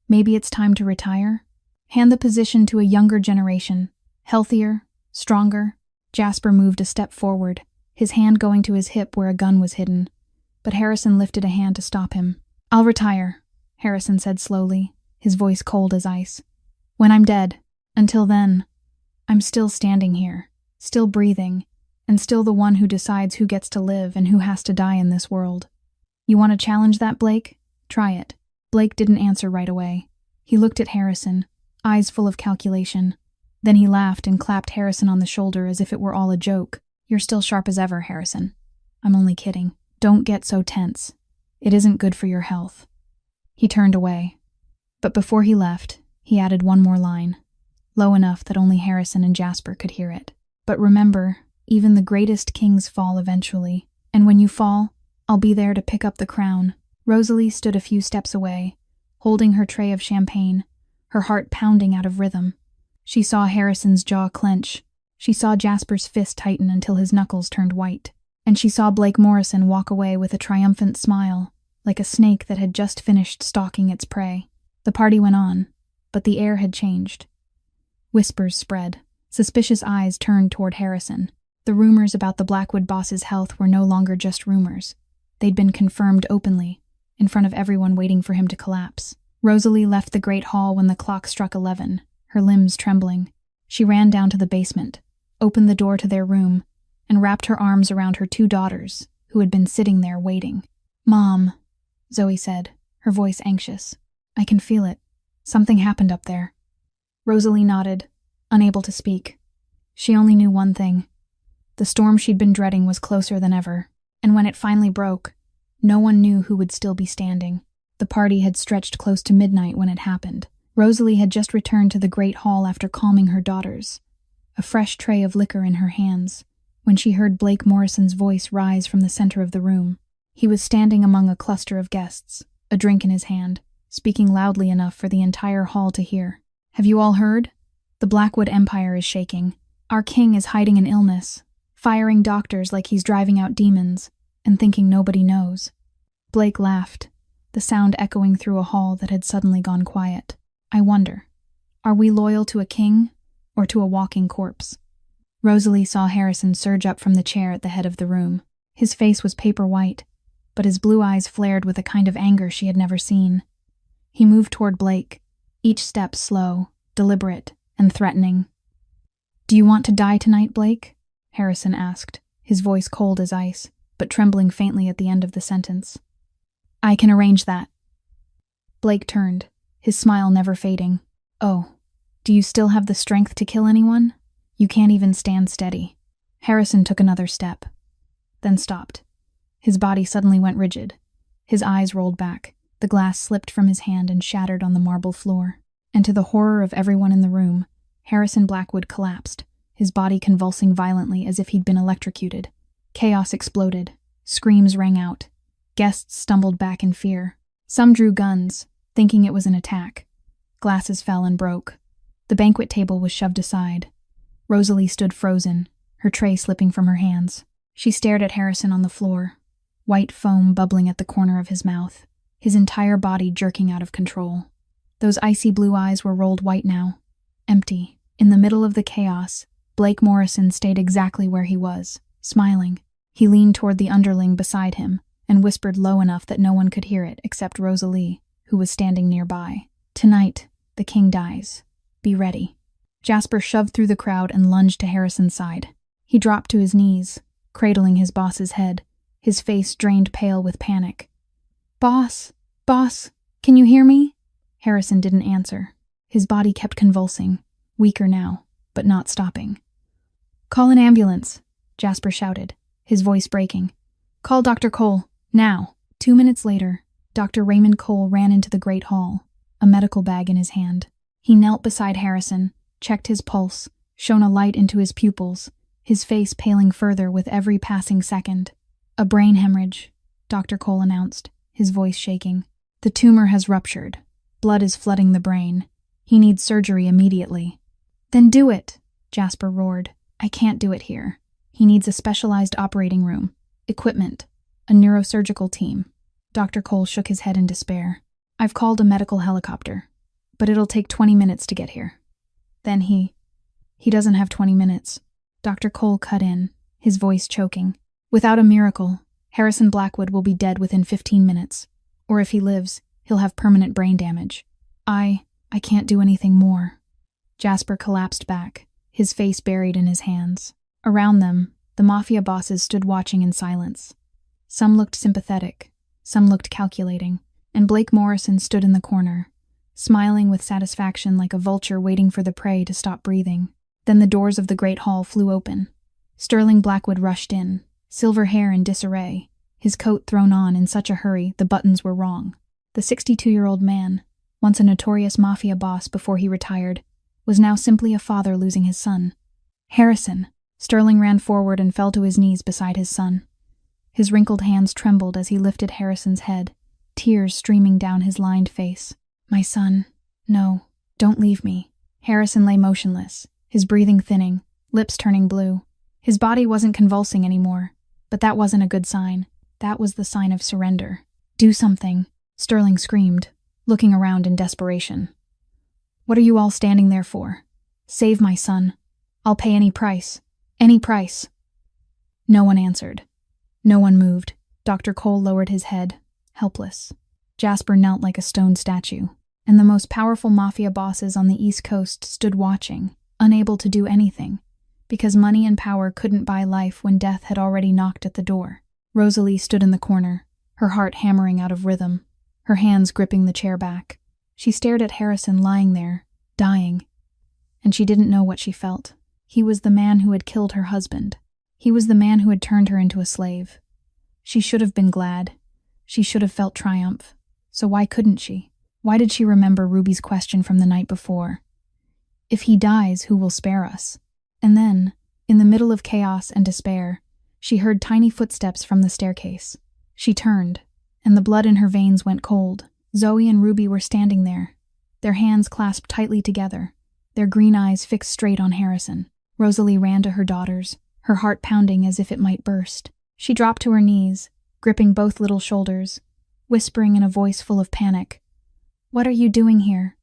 Maybe it's time to retire? Hand the position to a younger generation, healthier, stronger. Jasper moved a step forward, his hand going to his hip where a gun was hidden. But Harrison lifted a hand to stop him. I'll retire, Harrison said slowly, his voice cold as ice. When I'm dead. Until then, I'm still standing here, still breathing, and still the one who decides who gets to live and who has to die in this world. You want to challenge that, Blake? Try it. Blake didn't answer right away. He looked at Harrison, eyes full of calculation. Then he laughed and clapped Harrison on the shoulder as if it were all a joke. You're still sharp as ever, Harrison. I'm only kidding. Don't get so tense. It isn't good for your health. He turned away. But before he left, he added one more line, low enough that only Harrison and Jasper could hear it. But remember, even the greatest kings fall eventually, and when you fall, I'll be there to pick up the crown. Rosalie stood a few steps away, holding her tray of champagne, her heart pounding out of rhythm. She saw Harrison's jaw clench. She saw Jasper's fist tighten until his knuckles turned white. And she saw Blake Morrison walk away with a triumphant smile, like a snake that had just finished stalking its prey. The party went on, but the air had changed. Whispers spread. Suspicious eyes turned toward Harrison. The rumors about the Blackwood boss's health were no longer just rumors. They'd been confirmed openly, in front of everyone waiting for him to collapse. Rosalie left the great hall when the clock struck 11, her limbs trembling. She ran down to the basement, opened the door to their room, and wrapped her arms around her 2 daughters, who had been sitting there waiting. Mom, Zoe said, her voice anxious. I can feel it. Something happened up there. Rosalie nodded, unable to speak. She only knew one thing. The storm she'd been dreading was closer than ever, and when it finally broke, no one knew who would still be standing. The party had stretched close to midnight when it happened. Rosalie had just returned to the great hall after calming her daughters, a fresh tray of liquor in her hands, when she heard Blake Morrison's voice rise from the center of the room. He was standing among a cluster of guests, a drink in his hand, speaking loudly enough for the entire hall to hear. Have you all heard? The Blackwood Empire is shaking. Our king is hiding an illness, firing doctors like he's driving out demons, and thinking nobody knows. Blake laughed, the sound echoing through a hall that had suddenly gone quiet. I wonder, are we loyal to a king or to a walking corpse? Rosalie saw Harrison surge up from the chair at the head of the room. His face was paper white, but his blue eyes flared with a kind of anger she had never seen. He moved toward Blake, each step slow, deliberate, and threatening. Do you want to die tonight, Blake? Harrison asked, his voice cold as ice, but trembling faintly at the end of the sentence. I can arrange that. Blake turned, his smile never fading. Oh, do you still have the strength to kill anyone? You can't even stand steady. Harrison took another step, then stopped. His body suddenly went rigid. His eyes rolled back. The glass slipped from his hand and shattered on the marble floor. And to the horror of everyone in the room, Harrison Blackwood collapsed, his body convulsing violently as if he'd been electrocuted. Chaos exploded. Screams rang out. Guests stumbled back in fear. Some drew guns, thinking it was an attack. Glasses fell and broke. The banquet table was shoved aside. Rosalie stood frozen, her tray slipping from her hands. She stared at Harrison on the floor, white foam bubbling at the corner of his mouth, his entire body jerking out of control. Those icy blue eyes were rolled white now, empty. In the middle of the chaos, Blake Morrison stayed exactly where he was, smiling. He leaned toward the underling beside him and whispered low enough that no one could hear it except Rosalie, who was standing nearby. Tonight, the king dies. Be ready. Jasper shoved through the crowd and lunged to Harrison's side. He dropped to his knees, cradling his boss's head, his face drained pale with panic. Boss, can you hear me? Harrison didn't answer. His body kept convulsing, weaker now, but not stopping. Call an ambulance, Jasper shouted, his voice breaking. Call Dr. Cole, now. 2 minutes later, Dr. Raymond Cole ran into the great hall, a medical bag in his hand. He knelt beside Harrison, checked his pulse, shone a light into his pupils, his face paling further with every passing second. "A brain hemorrhage," Dr. Cole announced, his voice shaking. "The tumor has ruptured. Blood is flooding the brain. He needs surgery immediately." "Then do it," Jasper roared. "I can't do it here. He needs a specialized operating room, equipment, a neurosurgical team." Dr. Cole shook his head in despair. "I've called a medical helicopter, but it'll take 20 minutes to get here." Then he doesn't have 20 minutes. Dr. Cole cut in, his voice choking. "Without a miracle, Harrison Blackwood will be dead within 15 minutes. Or if he lives, he'll have permanent brain damage. I can't do anything more." Jasper collapsed back, his face buried in his hands. Around them, the Mafia bosses stood watching in silence. Some looked sympathetic, some looked calculating, and Blake Morrison stood in the corner, smiling with satisfaction like a vulture waiting for the prey to stop breathing. Then the doors of the great hall flew open. Sterling Blackwood rushed in, silver hair in disarray, his coat thrown on in such a hurry the buttons were wrong. The 62-year-old man, once a notorious Mafia boss before he retired, was now simply a father losing his son. "Harrison!" Sterling ran forward and fell to his knees beside his son. His wrinkled hands trembled as he lifted Harrison's head, tears streaming down his lined face. "My son, no, don't leave me." Harrison lay motionless, his breathing thinning, lips turning blue. His body wasn't convulsing anymore, but that wasn't a good sign. That was the sign of surrender. "Do something," Sterling screamed, looking around in desperation. "What are you all standing there for? Save my son. I'll pay any price. Any price." No one answered. No one moved. Dr. Cole lowered his head, helpless. Jasper knelt like a stone statue, and the most powerful Mafia bosses on the East Coast stood watching, unable to do anything, because money and power couldn't buy life when death had already knocked at the door. Rosalie stood in the corner, her heart hammering out of rhythm, her hands gripping the chair back. She stared at Harrison lying there, dying, and she didn't know what she felt. He was the man who had killed her husband. He was the man who had turned her into a slave. She should have been glad. She should have felt triumph. So why couldn't she? Why did she remember Ruby's question from the night before? "If he dies, who will spare us?" And then, in the middle of chaos and despair, she heard tiny footsteps from the staircase. She turned, and the blood in her veins went cold. Zoe and Ruby were standing there, their hands clasped tightly together, their green eyes fixed straight on Harrison. Rosalie ran to her daughters, her heart pounding as if it might burst. She dropped to her knees, gripping both little shoulders, whispering in a voice full of panic, "What are you doing here?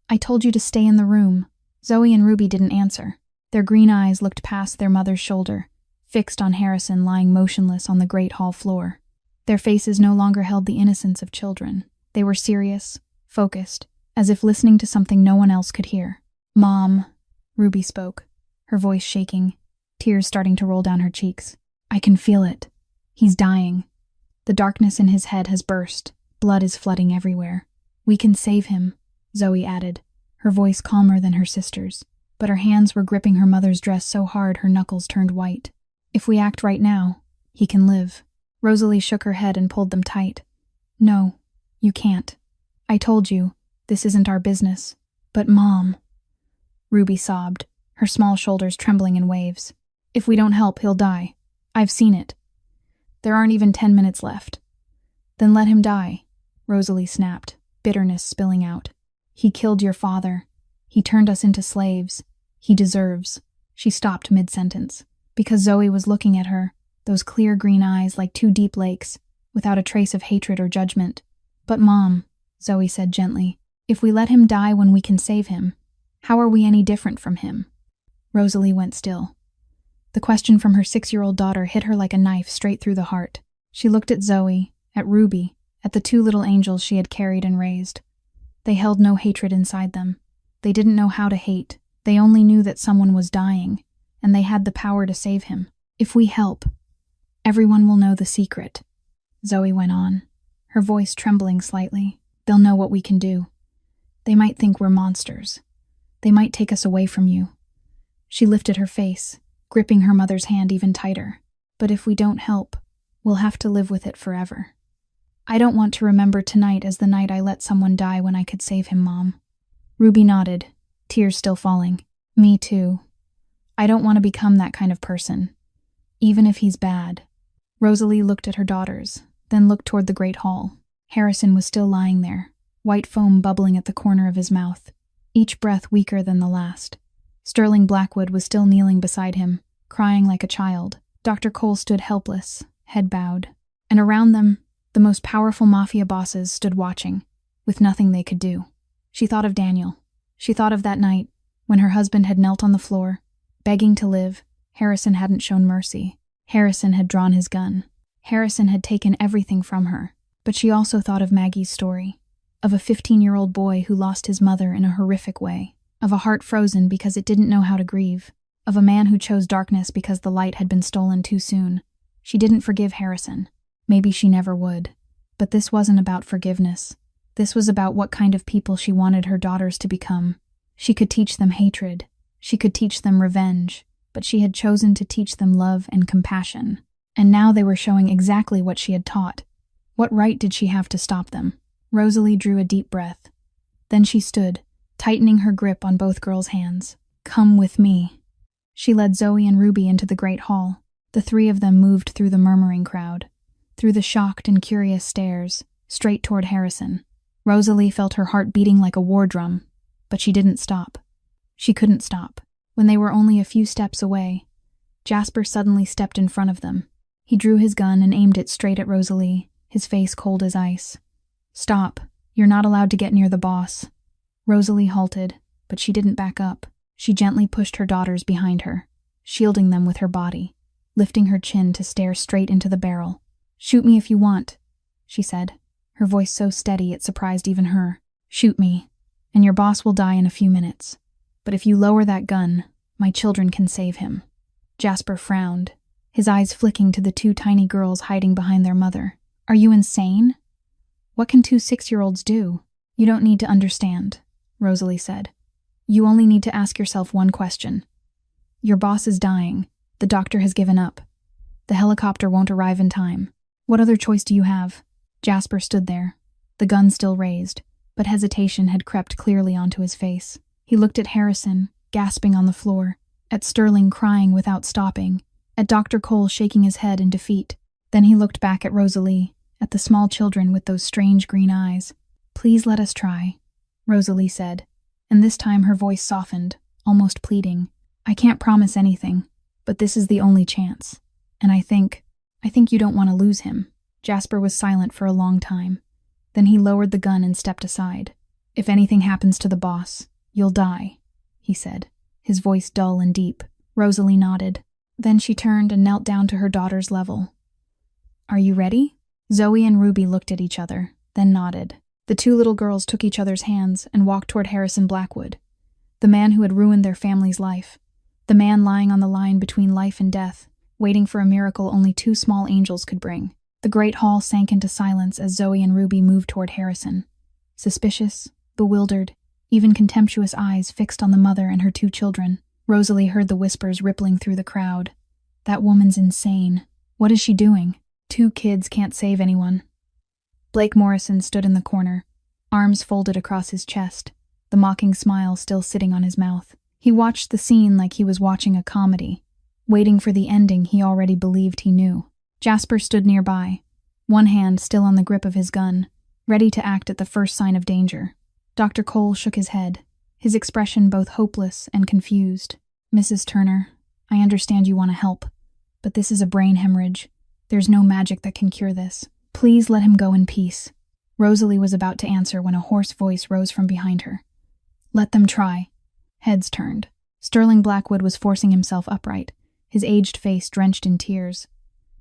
I told you to stay in the room." Zoe and Ruby didn't answer. Their green eyes looked past their mother's shoulder, fixed on Harrison lying motionless on the great hall floor. Their faces no longer held the innocence of children. They were serious, focused, as if listening to something no one else could hear. "Mom," Ruby spoke, her voice shaking, tears starting to roll down her cheeks. "I can feel it. He's dying. The darkness in his head has burst. Blood is flooding everywhere. We can save him," Zoe added, her voice calmer than her sister's, but her hands were gripping her mother's dress so hard her knuckles turned white. "If we act right now, he can live." Rosalie shook her head and pulled them tight. "No, you can't. I told you, this isn't our business." "But Mom," Ruby sobbed, her small shoulders trembling in waves. "If we don't help, he'll die. I've seen it. There aren't even 10 minutes left." "Then let him die," Rosalie snapped, bitterness spilling out. "He killed your father. He turned us into slaves. He deserves." She stopped mid-sentence, because Zoe was looking at her, those clear green eyes like two deep lakes, without a trace of hatred or judgment. "But Mom," Zoe said gently, "if we let him die when we can save him, how are we any different from him?" Rosalie went still. The question from her 6-year-old daughter hit her like a knife straight through the heart. She looked at Zoe, at Ruby, at the 2 little angels she had carried and raised. They held no hatred inside them. They didn't know how to hate. They only knew that someone was dying, and they had the power to save him. "If we help, everyone will know the secret," Zoe went on, her voice trembling slightly. "They'll know what we can do. They might think we're monsters. They might take us away from you." She lifted her face, gripping her mother's hand even tighter. "But if we don't help, we'll have to live with it forever. I don't want to remember tonight as the night I let someone die when I could save him, Mom." Ruby nodded, tears still falling. Me too. I don't want to become that kind of person, even if he's bad. Rosalie looked at her daughters, then looked toward the great hall. Harrison was still lying there, white foam bubbling at the corner of his mouth, each breath weaker than the last. Sterling Blackwood was still kneeling beside him, crying like a child. Dr. Cole stood helpless, head bowed. And around them, the most powerful Mafia bosses stood watching, with nothing they could do. She thought of Daniel. She thought of that night, when her husband had knelt on the floor, begging to live. Harrison hadn't shown mercy. Harrison had drawn his gun. Harrison had taken everything from her. But she also thought of Maggie's story, of a 15-year-old boy who lost his mother in a horrific way, of a heart frozen because it didn't know how to grieve, of a man who chose darkness because the light had been stolen too soon. She didn't forgive Harrison. Maybe she never would. But this wasn't about forgiveness. This was about what kind of people she wanted her daughters to become. She could teach them hatred. She could teach them revenge. But she had chosen to teach them love and compassion. And now they were showing exactly what she had taught. What right did she have to stop them? Rosalie drew a deep breath. Then she stood, tightening her grip on both girls' hands. Come with me. She led Zoe and Ruby into the great hall. The three of them moved through the murmuring crowd, through the shocked and curious stares, straight toward Harrison. Rosalie felt her heart beating like a war drum, but she didn't stop. She couldn't stop. When they were only a few steps away, Jasper suddenly stepped in front of them. He drew his gun and aimed it straight at Rosalie, his face cold as ice. Stop. You're not allowed to get near the boss. Rosalie halted, but she didn't back up. She gently pushed her daughters behind her, shielding them with her body, lifting her chin to stare straight into the barrel. Shoot me if you want, she said, her voice so steady it surprised even her. Shoot me, and your boss will die in a few minutes. But if you lower that gun, my children can save him. Jasper frowned, his eyes flicking to the two tiny girls hiding behind their mother. Are you insane? What can two 6-year-olds do? You don't need to understand, Rosalie said. You only need to ask yourself one question. Your boss is dying. The doctor has given up. The helicopter won't arrive in time. What other choice do you have? Jasper stood there, the gun still raised, but hesitation had crept clearly onto his face. He looked at Harrison, gasping on the floor, at Sterling crying without stopping, at Dr. Cole shaking his head in defeat. Then he looked back at Rosalie, at the small children with those strange green eyes. Please let us try, Rosalie said, and this time her voice softened, almost pleading. I can't promise anything, but this is the only chance. And I think you don't want to lose him. Jasper was silent for a long time. Then he lowered the gun and stepped aside. If anything happens to the boss, you'll die, he said, his voice dull and deep. Rosalie nodded. Then she turned and knelt down to her daughter's level. Are you ready? Zoe and Ruby looked at each other, then nodded. The two little girls took each other's hands and walked toward Harrison Blackwood, the man who had ruined their family's life, the man lying on the line between life and death, waiting for a miracle only two small angels could bring. The great hall sank into silence as Zoe and Ruby moved toward Harrison. Suspicious, bewildered, even contemptuous eyes fixed on the mother and her two children. Rosalie heard the whispers rippling through the crowd. That woman's insane. What is she doing? 2 kids can't save anyone. Blake Morrison stood in the corner, arms folded across his chest, the mocking smile still sitting on his mouth. He watched the scene like he was watching a comedy, waiting for the ending he already believed he knew. Jasper stood nearby, one hand still on the grip of his gun, ready to act at the first sign of danger. Dr. Cole shook his head, his expression both hopeless and confused. Mrs. Turner, I understand you want to help, but this is a brain hemorrhage. There's no magic that can cure this. Please let him go in peace. Rosalie was about to answer when a hoarse voice rose from behind her. Let them try. Heads turned. Sterling Blackwood was forcing himself upright, his aged face drenched in tears.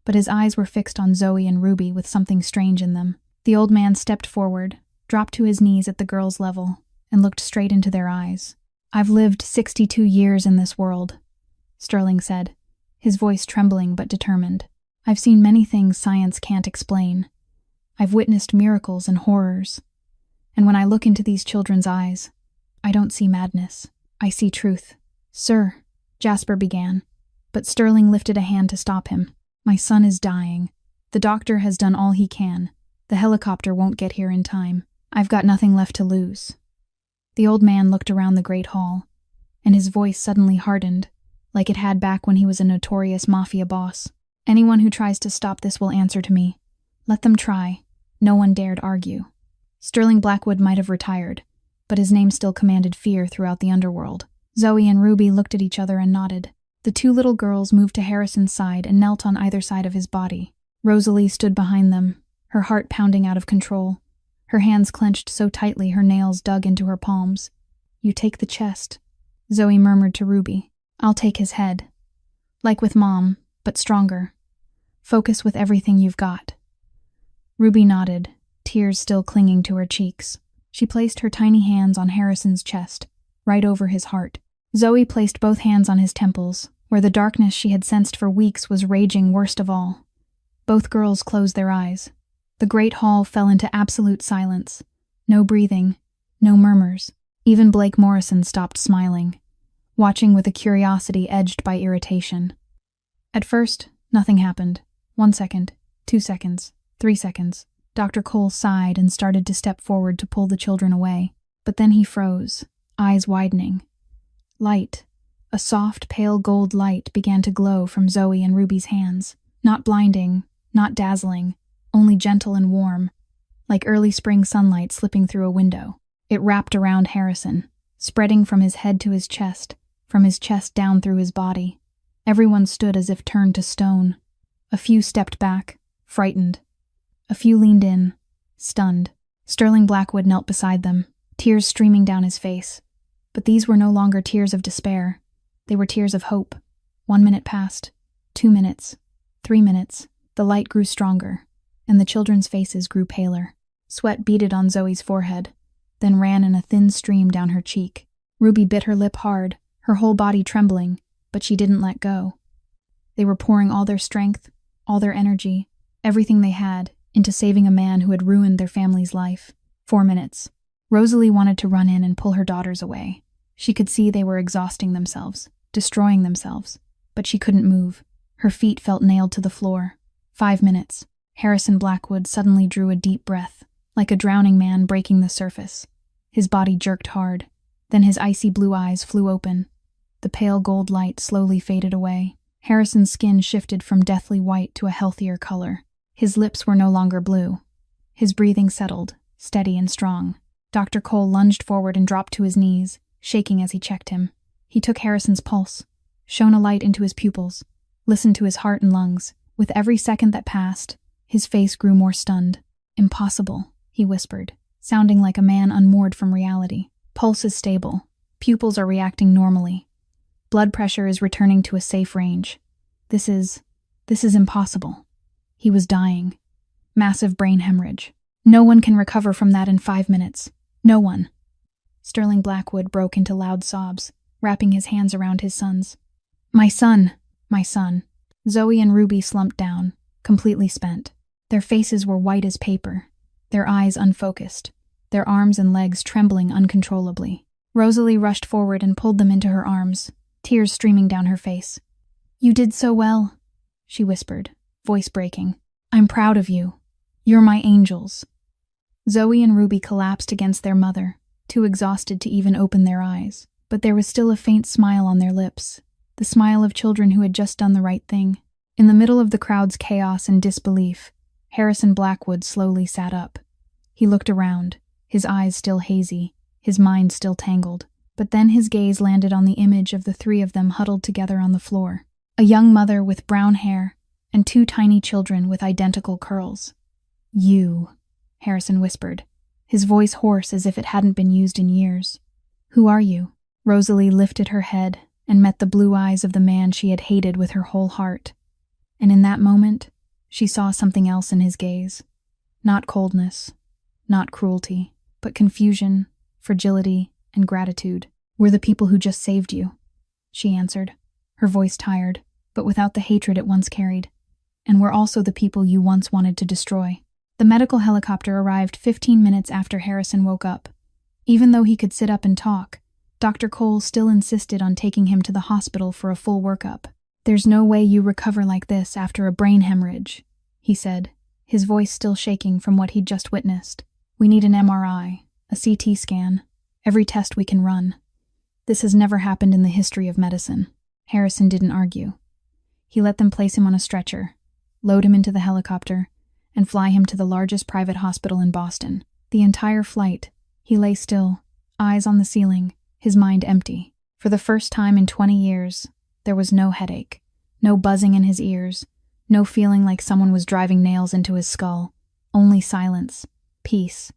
But his eyes were fixed on Zoe and Ruby with something strange in them. The old man stepped forward, dropped to his knees at the girls' level, and looked straight into their eyes. I've lived 62 years in this world, Sterling said, his voice trembling but determined. I've seen many things science can't explain. I've witnessed miracles and horrors. And when I look into these children's eyes, I don't see madness. I see truth. Sir, Jasper began, but Sterling lifted a hand to stop him. My son is dying. The doctor has done all he can. The helicopter won't get here in time. I've got nothing left to lose. The old man looked around the great hall, and his voice suddenly hardened, like it had back when he was a notorious Mafia boss. Anyone who tries to stop this will answer to me. Let them try. No one dared argue. Sterling Blackwood might have retired, but his name still commanded fear throughout the underworld. Zoe and Ruby looked at each other and nodded. The two little girls moved to Harrison's side and knelt on either side of his body. Rosalie stood behind them, her heart pounding out of control. Her hands clenched so tightly her nails dug into her palms. "You take the chest," Zoe murmured to Ruby. "I'll take his head. Like with Mom, but stronger. Focus with everything you've got." Ruby nodded, tears still clinging to her cheeks. She placed her tiny hands on Harrison's chest, right over his heart. Zoe placed both hands on his temples, where the darkness she had sensed for weeks was raging worst of all. Both girls closed their eyes. The great hall fell into absolute silence. No breathing, no murmurs. Even Blake Morrison stopped smiling, watching with a curiosity edged by irritation. At first, nothing happened. 1 second, 2 seconds, 3 seconds. Dr. Cole sighed and started to step forward to pull the children away. But then he froze, eyes widening. Light, a soft, pale gold light began to glow from Zoe and Ruby's hands. Not blinding, not dazzling, only gentle and warm, like early spring sunlight slipping through a window. It wrapped around Harrison, spreading from his head to his chest, from his chest down through his body. Everyone stood as if turned to stone. A few stepped back, frightened. A few leaned in, stunned. Sterling Blackwood knelt beside them, tears streaming down his face. But these were no longer tears of despair. They were tears of hope. 1 minute passed, 2 minutes, 3 minutes. The light grew stronger, and the children's faces grew paler. Sweat beaded on Zoe's forehead, then ran in a thin stream down her cheek. Ruby bit her lip hard, her whole body trembling, but she didn't let go. They were pouring all their strength, all their energy, everything they had, into saving a man who had ruined their family's life. 4 minutes. Rosalie wanted to run in and pull her daughters away. She could see they were exhausting themselves, destroying themselves, but she couldn't move. Her feet felt nailed to the floor. 5 minutes. Harrison Blackwood suddenly drew a deep breath, like a drowning man breaking the surface. His body jerked hard. Then his icy blue eyes flew open. The pale gold light slowly faded away. Harrison's skin shifted from deathly white to a healthier color. His lips were no longer blue. His breathing settled, steady and strong. Dr. Cole lunged forward and dropped to his knees, shaking as he checked him. He took Harrison's pulse, shone a light into his pupils, listened to his heart and lungs. With every second that passed, his face grew more stunned. "Impossible," he whispered, sounding like a man unmoored from reality. "Pulse is stable. Pupils are reacting normally. Blood pressure is returning to a safe range. This is impossible." He was dying. Massive brain hemorrhage. No one can recover from that in 5 minutes. No one. Sterling Blackwood broke into loud sobs, wrapping his hands around his sons. My son. My son." Zoe and Ruby slumped down, completely spent. Their faces were white as paper, their eyes unfocused, their arms and legs trembling uncontrollably. Rosalie rushed forward and pulled them into her arms, tears streaming down her face. "You did so well," she whispered, voice breaking. "I'm proud of you. You're my angels." Zoe and Ruby collapsed against their mother, too exhausted to even open their eyes. But there was still a faint smile on their lips, the smile of children who had just done the right thing. In the middle of the crowd's chaos and disbelief, Harrison Blackwood slowly sat up. He looked around, his eyes still hazy, his mind still tangled. But then his gaze landed on the image of the three of them huddled together on the floor. A young mother with brown hair, and 2 tiny children with identical curls. "You," Harrison whispered, his voice hoarse as if it hadn't been used in years. "Who are you?" Rosalie lifted her head and met the blue eyes of the man she had hated with her whole heart. And in that moment, she saw something else in his gaze. Not coldness, not cruelty, but confusion, fragility, and gratitude. "We're the people who just saved you," she answered, her voice tired, but without the hatred it once carried. "And we're also the people you once wanted to destroy." The medical helicopter arrived 15 minutes after Harrison woke up. Even though he could sit up and talk, Dr. Cole still insisted on taking him to the hospital for a full workup. "There's no way you recover like this after a brain hemorrhage," he said, his voice still shaking from what he'd just witnessed. "We need an MRI, a CT scan, Every test we can run. This has never happened in the history of medicine." Harrison didn't argue. He let them place him on a stretcher, load him into the helicopter, and fly him to the largest private hospital in Boston. The entire flight, he lay still, eyes on the ceiling, his mind empty. For the first time in 20 years, there was no headache, no buzzing in his ears, no feeling like someone was driving nails into his skull, only silence, peace,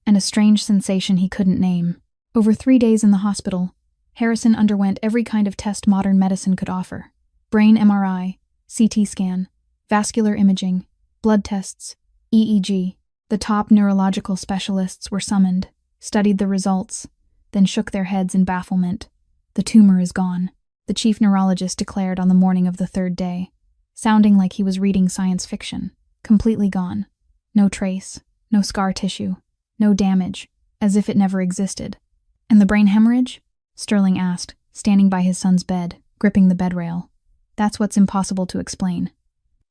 and a strange sensation he couldn't name. Over 3 days in the hospital, Harrison underwent every kind of test modern medicine could offer: brain MRI, CT scan, vascular imaging, blood tests, EEG. The top neurological specialists were summoned, studied the results, then shook their heads in bafflement. "The tumor is gone," the chief neurologist declared on the morning of the 3rd day, sounding like he was reading science fiction. "Completely gone. No trace, no scar tissue, no damage, as if it never existed." "And the brain hemorrhage?" Sterling asked, standing by his son's bed, gripping the bed rail. "That's what's impossible to explain."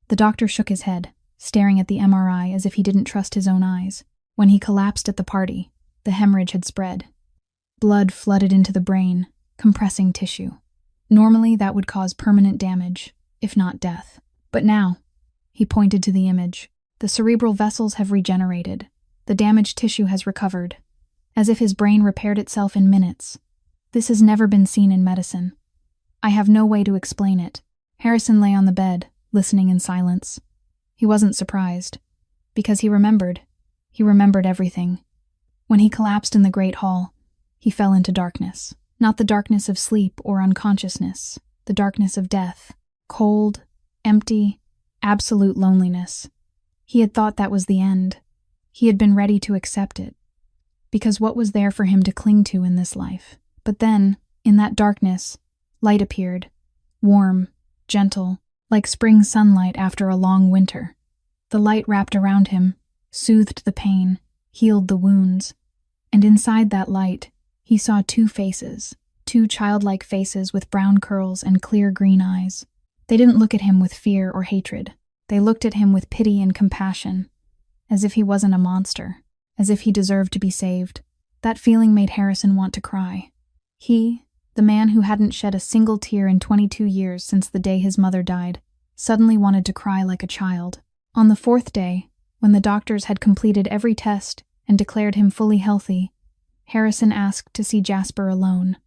The doctor shook his head, staring at the MRI as if he didn't trust his own eyes. When he collapsed at the party, the hemorrhage had spread. Blood flooded into the brain, compressing tissue. Normally, that would cause permanent damage, if not death. But now, he pointed to the image, the cerebral vessels have regenerated. The damaged tissue has recovered, as if his brain repaired itself in minutes. This has never been seen in medicine. I have no way to explain it. Harrison lay on the bed, listening in silence. He wasn't surprised, because he remembered. He remembered everything. When he collapsed in the great hall, he fell into darkness. Not the darkness of sleep or unconsciousness, the darkness of death. Cold, empty, absolute loneliness. He had thought that was the end. He had been ready to accept it, because what was there for him to cling to in this life? But then, in that darkness, light appeared, warm, gentle, like spring sunlight after a long winter. The light wrapped around him, soothed the pain, healed the wounds, and inside that light, he saw 2 faces, 2 childlike faces with brown curls and clear green eyes. They didn't look at him with fear or hatred. They looked at him with pity and compassion, as if he wasn't a monster, as if he deserved to be saved. That feeling made Harrison want to cry. He, the man who hadn't shed a single tear in 22 years since the day his mother died, suddenly wanted to cry like a child. On the 4th day, when the doctors had completed every test and declared him fully healthy, Harrison asked to see Jasper alone.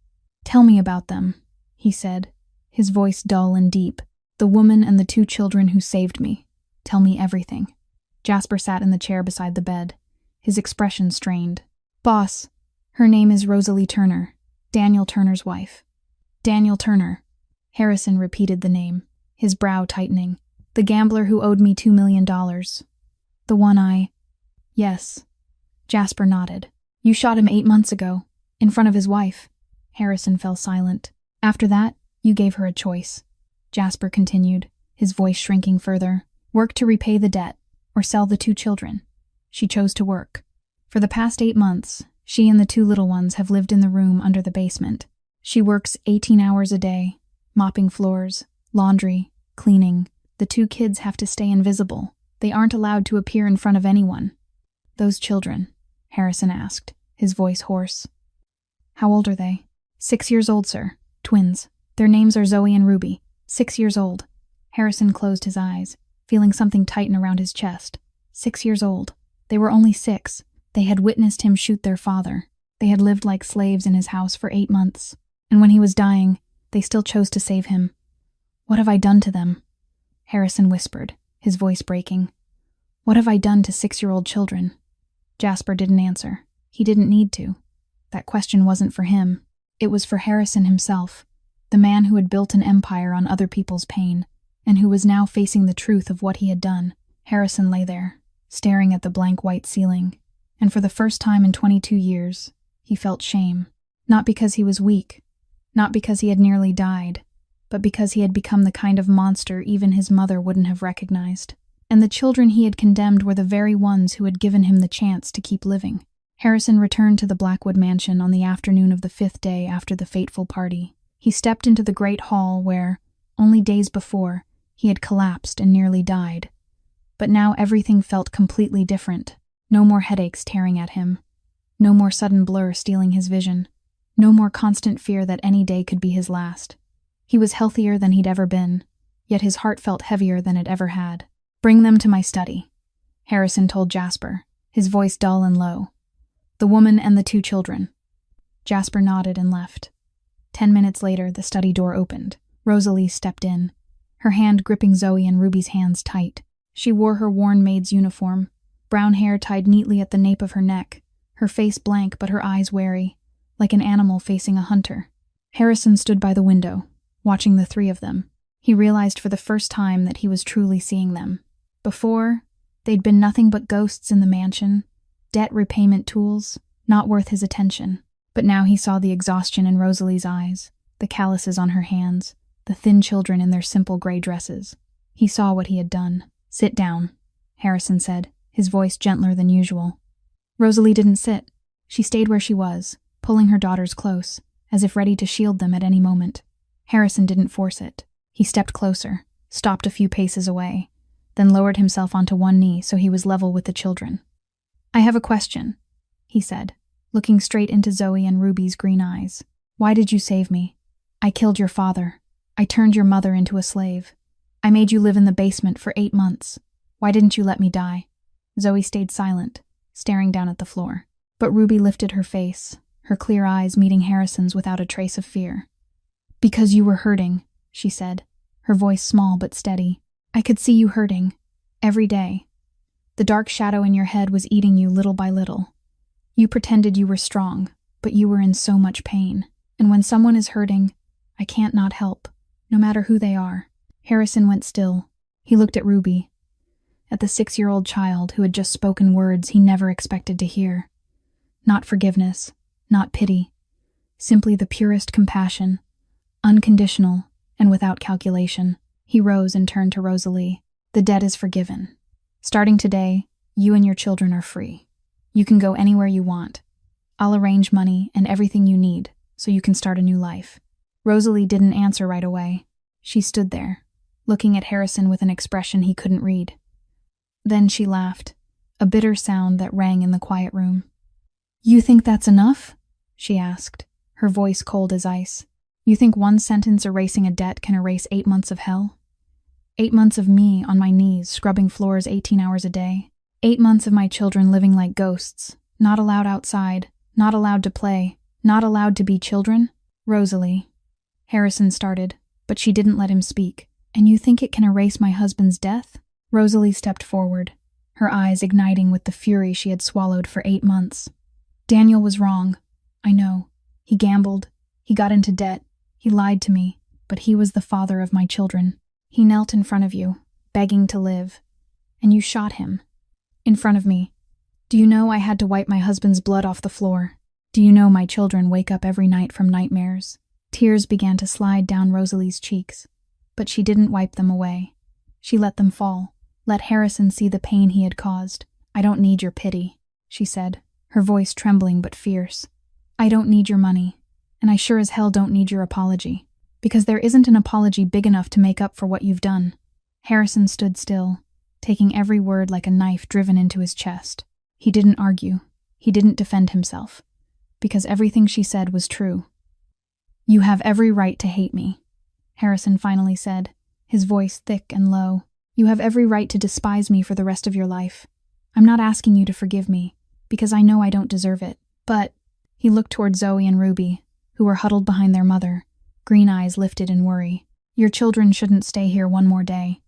"Tell me about them," he said, his voice dull and deep. "The woman and the 2 children who saved me. Tell me everything." Jasper sat in the chair beside the bed, his expression strained. "Boss, her name is Rosalie Turner, Daniel Turner's wife." "Daniel Turner." Harrison repeated the name, his brow tightening. "The gambler who owed me $2 million. The one I—" "Yes." Jasper nodded. "You shot him 8 months ago, in front of his wife." Harrison fell silent. "After that, you gave her a choice," Jasper continued, his voice shrinking further. "Work to repay the debt, or sell the 2 children. She chose to work. For the past 8 months, she and the 2 little ones have lived in the room under the basement. She works 18 hours a day, mopping floors, laundry, cleaning. The 2 kids have to stay invisible. They aren't allowed to appear in front of anyone." "Those children?" Harrison asked, his voice hoarse. "How old are they?" 6 years old, sir. Twins. Their names are Zoe and Ruby. 6 years old." Harrison closed his eyes, feeling something tighten around his chest. 6 years old. They were only 6. They had witnessed him shoot their father. They had lived like slaves in his house for 8 months. And when he was dying, they still chose to save him. "What have I done to them?" Harrison whispered, his voice breaking. "What have I done to 6-year-old children?" Jasper didn't answer. He didn't need to. That question wasn't for him. It was for Harrison himself, the man who had built an empire on other people's pain, and who was now facing the truth of what he had done. Harrison lay there, staring at the blank white ceiling, and for the first time in 22 years, he felt shame. Not because he was weak, not because he had nearly died, but because he had become the kind of monster even his mother wouldn't have recognized. And the children he had condemned were the very ones who had given him the chance to keep living. Harrison returned to the Blackwood mansion on the afternoon of the 5th day after the fateful party. He stepped into the great hall where, only days before, he had collapsed and nearly died. But now everything felt completely different. No more headaches tearing at him. No more sudden blur stealing his vision. No more constant fear that any day could be his last. He was healthier than he'd ever been, yet his heart felt heavier than it ever had. "Bring them to my study," Harrison told Jasper, his voice dull and low. "The woman and the 2 children." Jasper nodded and left. 10 minutes later, the study door opened. Rosalie stepped in, her hand gripping Zoe and Ruby's hands tight. She wore her worn maid's uniform, brown hair tied neatly at the nape of her neck, her face blank but her eyes wary, like an animal facing a hunter. Harrison stood by the window, watching the 3 of them. He realized for the first time that he was truly seeing them. Before, they'd been nothing but ghosts in the mansion, debt repayment tools, not worth his attention. But now he saw the exhaustion in Rosalie's eyes, the calluses on her hands, the thin children in their simple gray dresses. He saw what he had done. "Sit down," Harrison said, his voice gentler than usual. Rosalie didn't sit. She stayed where she was, pulling her daughters close, as if ready to shield them at any moment. Harrison didn't force it. He stepped closer, stopped a few paces away, then lowered himself onto one knee so he was level with the children. "I have a question," he said, looking straight into Zoe and Ruby's green eyes. "Why did you save me? I killed your father. I turned your mother into a slave. I made you live in the basement for 8 months. Why didn't you let me die?" Zoe stayed silent, staring down at the floor. But Ruby lifted her face, her clear eyes meeting Harrison's without a trace of fear. "Because you were hurting," she said, her voice small but steady. "I could see you hurting. Every day. The dark shadow in your head was eating you little by little. You pretended you were strong, but you were in so much pain. And when someone is hurting, I can't not help, no matter who they are." Harrison went still. He looked at Ruby, at the 6-year-old child who had just spoken words he never expected to hear. Not forgiveness, not pity, simply the purest compassion, unconditional and without calculation. He rose and turned to Rosalie. "The debt is forgiven. Starting today, you and your children are free. You can go anywhere you want. I'll arrange money and everything you need so you can start a new life." Rosalie didn't answer right away. She stood there, looking at Harrison with an expression he couldn't read. Then she laughed, a bitter sound that rang in the quiet room. "You think that's enough?" she asked, her voice cold as ice. "You think one sentence erasing a debt can erase 8 months of hell? 8 months of me on my knees scrubbing floors 18 hours a day? 8 months of my children living like ghosts, not allowed outside, not allowed to play, not allowed to be children?" "Rosalie," Harrison started, but she didn't let him speak. "And you think it can erase my husband's death?" Rosalie stepped forward, her eyes igniting with the fury she had swallowed for 8 months. "Daniel was wrong. I know. He gambled. He got into debt. He lied to me. But he was the father of my children. He knelt in front of you, begging to live. And you shot him. In front of me. Do you know I had to wipe my husband's blood off the floor? Do you know my children wake up every night from nightmares?" Tears began to slide down Rosalie's cheeks, but she didn't wipe them away. She let them fall, let Harrison see the pain he had caused. "I don't need your pity," she said, her voice trembling but fierce. "I don't need your money, and I sure as hell don't need your apology, because there isn't an apology big enough to make up for what you've done." Harrison stood still, taking every word like a knife driven into his chest. He didn't argue. He didn't defend himself, because everything she said was true. "You have every right to hate me," Harrison finally said, his voice thick and low. "You have every right to despise me for the rest of your life. I'm not asking you to forgive me, because I know I don't deserve it. But," he looked toward Zoe and Ruby, who were huddled behind their mother, green eyes lifted in worry. "Your children shouldn't stay here one more day.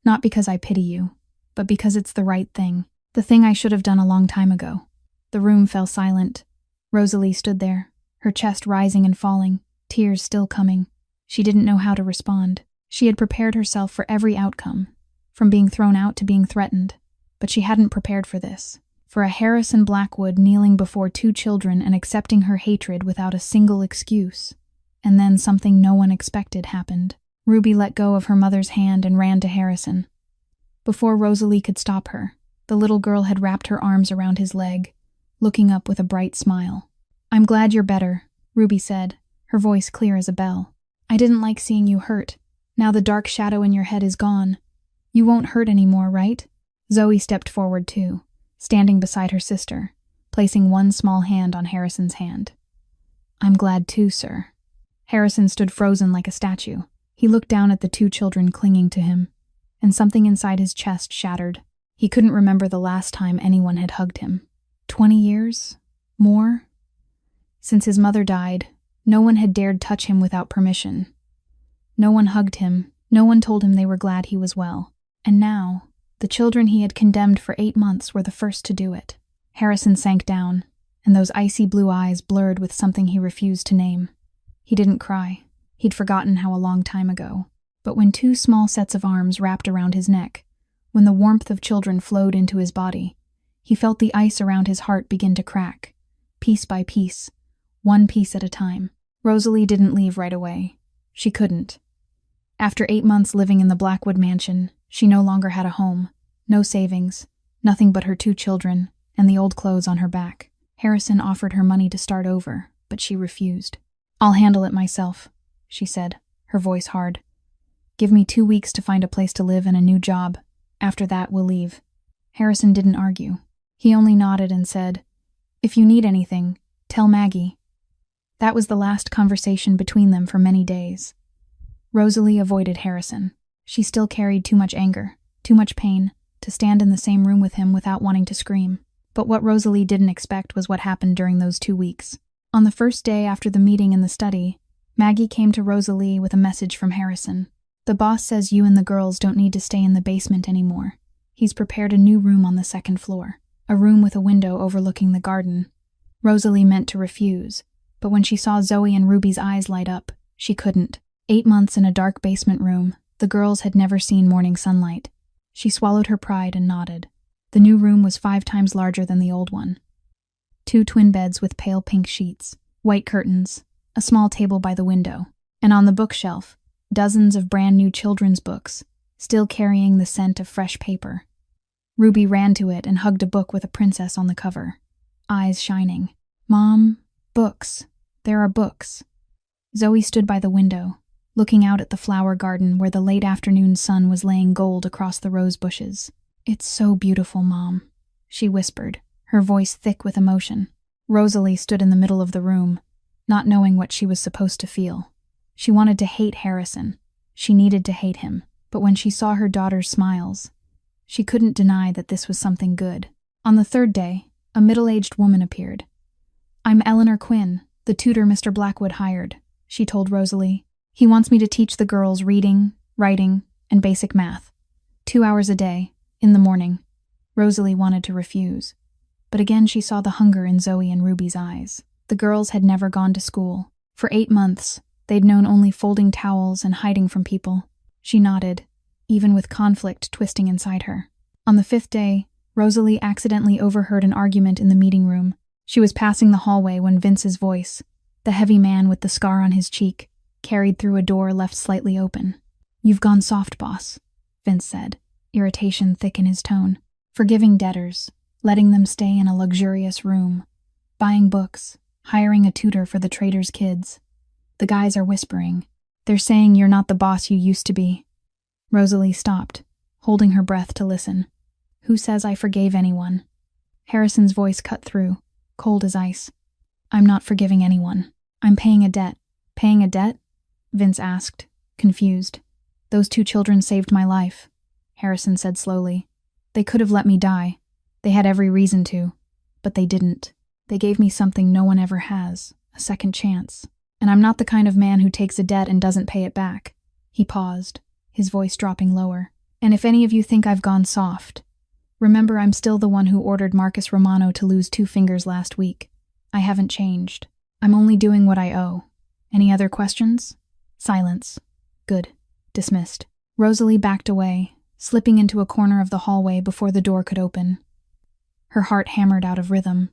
Not because I pity you, but because it's the right thing. The thing I should have done a long time ago." The room fell silent. Rosalie stood there, her chest rising and falling, tears still coming. She didn't know how to respond. She had prepared herself for every outcome, from being thrown out to being threatened, but she hadn't prepared for this. For a Harrison Blackwood kneeling before 2 children and accepting her hatred without a single excuse. And then something no one expected happened. Ruby let go of her mother's hand and ran to Harrison. Before Rosalie could stop her, the little girl had wrapped her arms around his leg, looking up with a bright smile. "I'm glad you're better," Ruby said, her voice clear as a bell. "I didn't like seeing you hurt. Now the dark shadow in your head is gone. You won't hurt anymore, right?" Zoe stepped forward too, standing beside her sister, placing one small hand on Harrison's hand. "I'm glad too, sir." Harrison stood frozen like a statue. He looked down at the two children clinging to him, and something inside his chest shattered. He couldn't remember the last time anyone had hugged him. 20 years? More? Since his mother died, no one had dared touch him without permission. No one hugged him, no one told him they were glad he was well. And now, the children he had condemned for 8 months were the first to do it. Harrison sank down, and those icy blue eyes blurred with something he refused to name. He didn't cry. He'd forgotten how a long time ago. But when two small sets of arms wrapped around his neck, when the warmth of children flowed into his body, he felt the ice around his heart begin to crack, piece by piece, one piece at a time. Rosalie didn't leave right away. She couldn't. After 8 months living in the Blackwood mansion, she no longer had a home, no savings, nothing but her 2 children, and the old clothes on her back. Harrison offered her money to start over, but she refused. "I'll handle it myself," she said, her voice hard. "Give me 2 weeks to find a place to live and a new job. After that, we'll leave." Harrison didn't argue. He only nodded and said, "If you need anything, tell Maggie." That was the last conversation between them for many days. Rosalie avoided Harrison. She still carried too much anger, too much pain, to stand in the same room with him without wanting to scream. But what Rosalie didn't expect was what happened during those 2 weeks. On the first day after the meeting in the study, Maggie came to Rosalie with a message from Harrison. "The boss says you and the girls don't need to stay in the basement anymore. He's prepared a new room on the 2nd floor, a room with a window overlooking the garden." Rosalie meant to refuse, but when she saw Zoe and Ruby's eyes light up, she couldn't. 8 months in a dark basement room, the girls had never seen morning sunlight. She swallowed her pride and nodded. The new room was 5 times larger than the old one. 2 twin beds with pale pink sheets, white curtains, a small table by the window, and on the bookshelf, dozens of brand new children's books, still carrying the scent of fresh paper. Ruby ran to it and hugged a book with a princess on the cover, eyes shining. "Mom, books. There are books." Zoe stood by the window, looking out at the flower garden where the late afternoon sun was laying gold across the rose bushes. "It's so beautiful, Mom," she whispered, her voice thick with emotion. Rosalie stood in the middle of the room, not knowing what she was supposed to feel. She wanted to hate Harrison. She needed to hate him. But when she saw her daughter's smiles, she couldn't deny that this was something good. On the 3rd day, a middle-aged woman appeared. "I'm Eleanor Quinn, the tutor Mr. Blackwood hired," she told Rosalie. "He wants me to teach the girls reading, writing, and basic math. 2 hours a day, in the morning." Rosalie wanted to refuse, but again she saw the hunger in Zoe and Ruby's eyes. The girls had never gone to school. For 8 months, they'd known only folding towels and hiding from people. She nodded, even with conflict twisting inside her. On the 5th day, Rosalie accidentally overheard an argument in the meeting room. She was passing the hallway when Vince's voice, the heavy man with the scar on his cheek, carried through a door left slightly open. "You've gone soft, boss," Vince said, irritation thick in his tone. "Forgiving debtors, letting them stay in a luxurious room, buying books, hiring a tutor for the trader's kids. The guys are whispering. They're saying you're not the boss you used to be." Rosalie stopped, holding her breath to listen. "Who says I forgave anyone?" Harrison's voice cut through, cold as ice. "I'm not forgiving anyone. I'm paying a debt." "Paying a debt?" Vince asked, confused. "Those 2 children saved my life," Harrison said slowly. "They could have let me die. They had every reason to. But they didn't. They gave me something no one ever has, a second chance. And I'm not the kind of man who takes a debt and doesn't pay it back." He paused, his voice dropping lower. "And if any of you think I've gone soft, remember I'm still the one who ordered Marcus Romano to lose 2 fingers last week. I haven't changed. I'm only doing what I owe. Any other questions?" Silence. "Good. Dismissed." Rosalie backed away, slipping into a corner of the hallway before the door could open. Her heart hammered out of rhythm.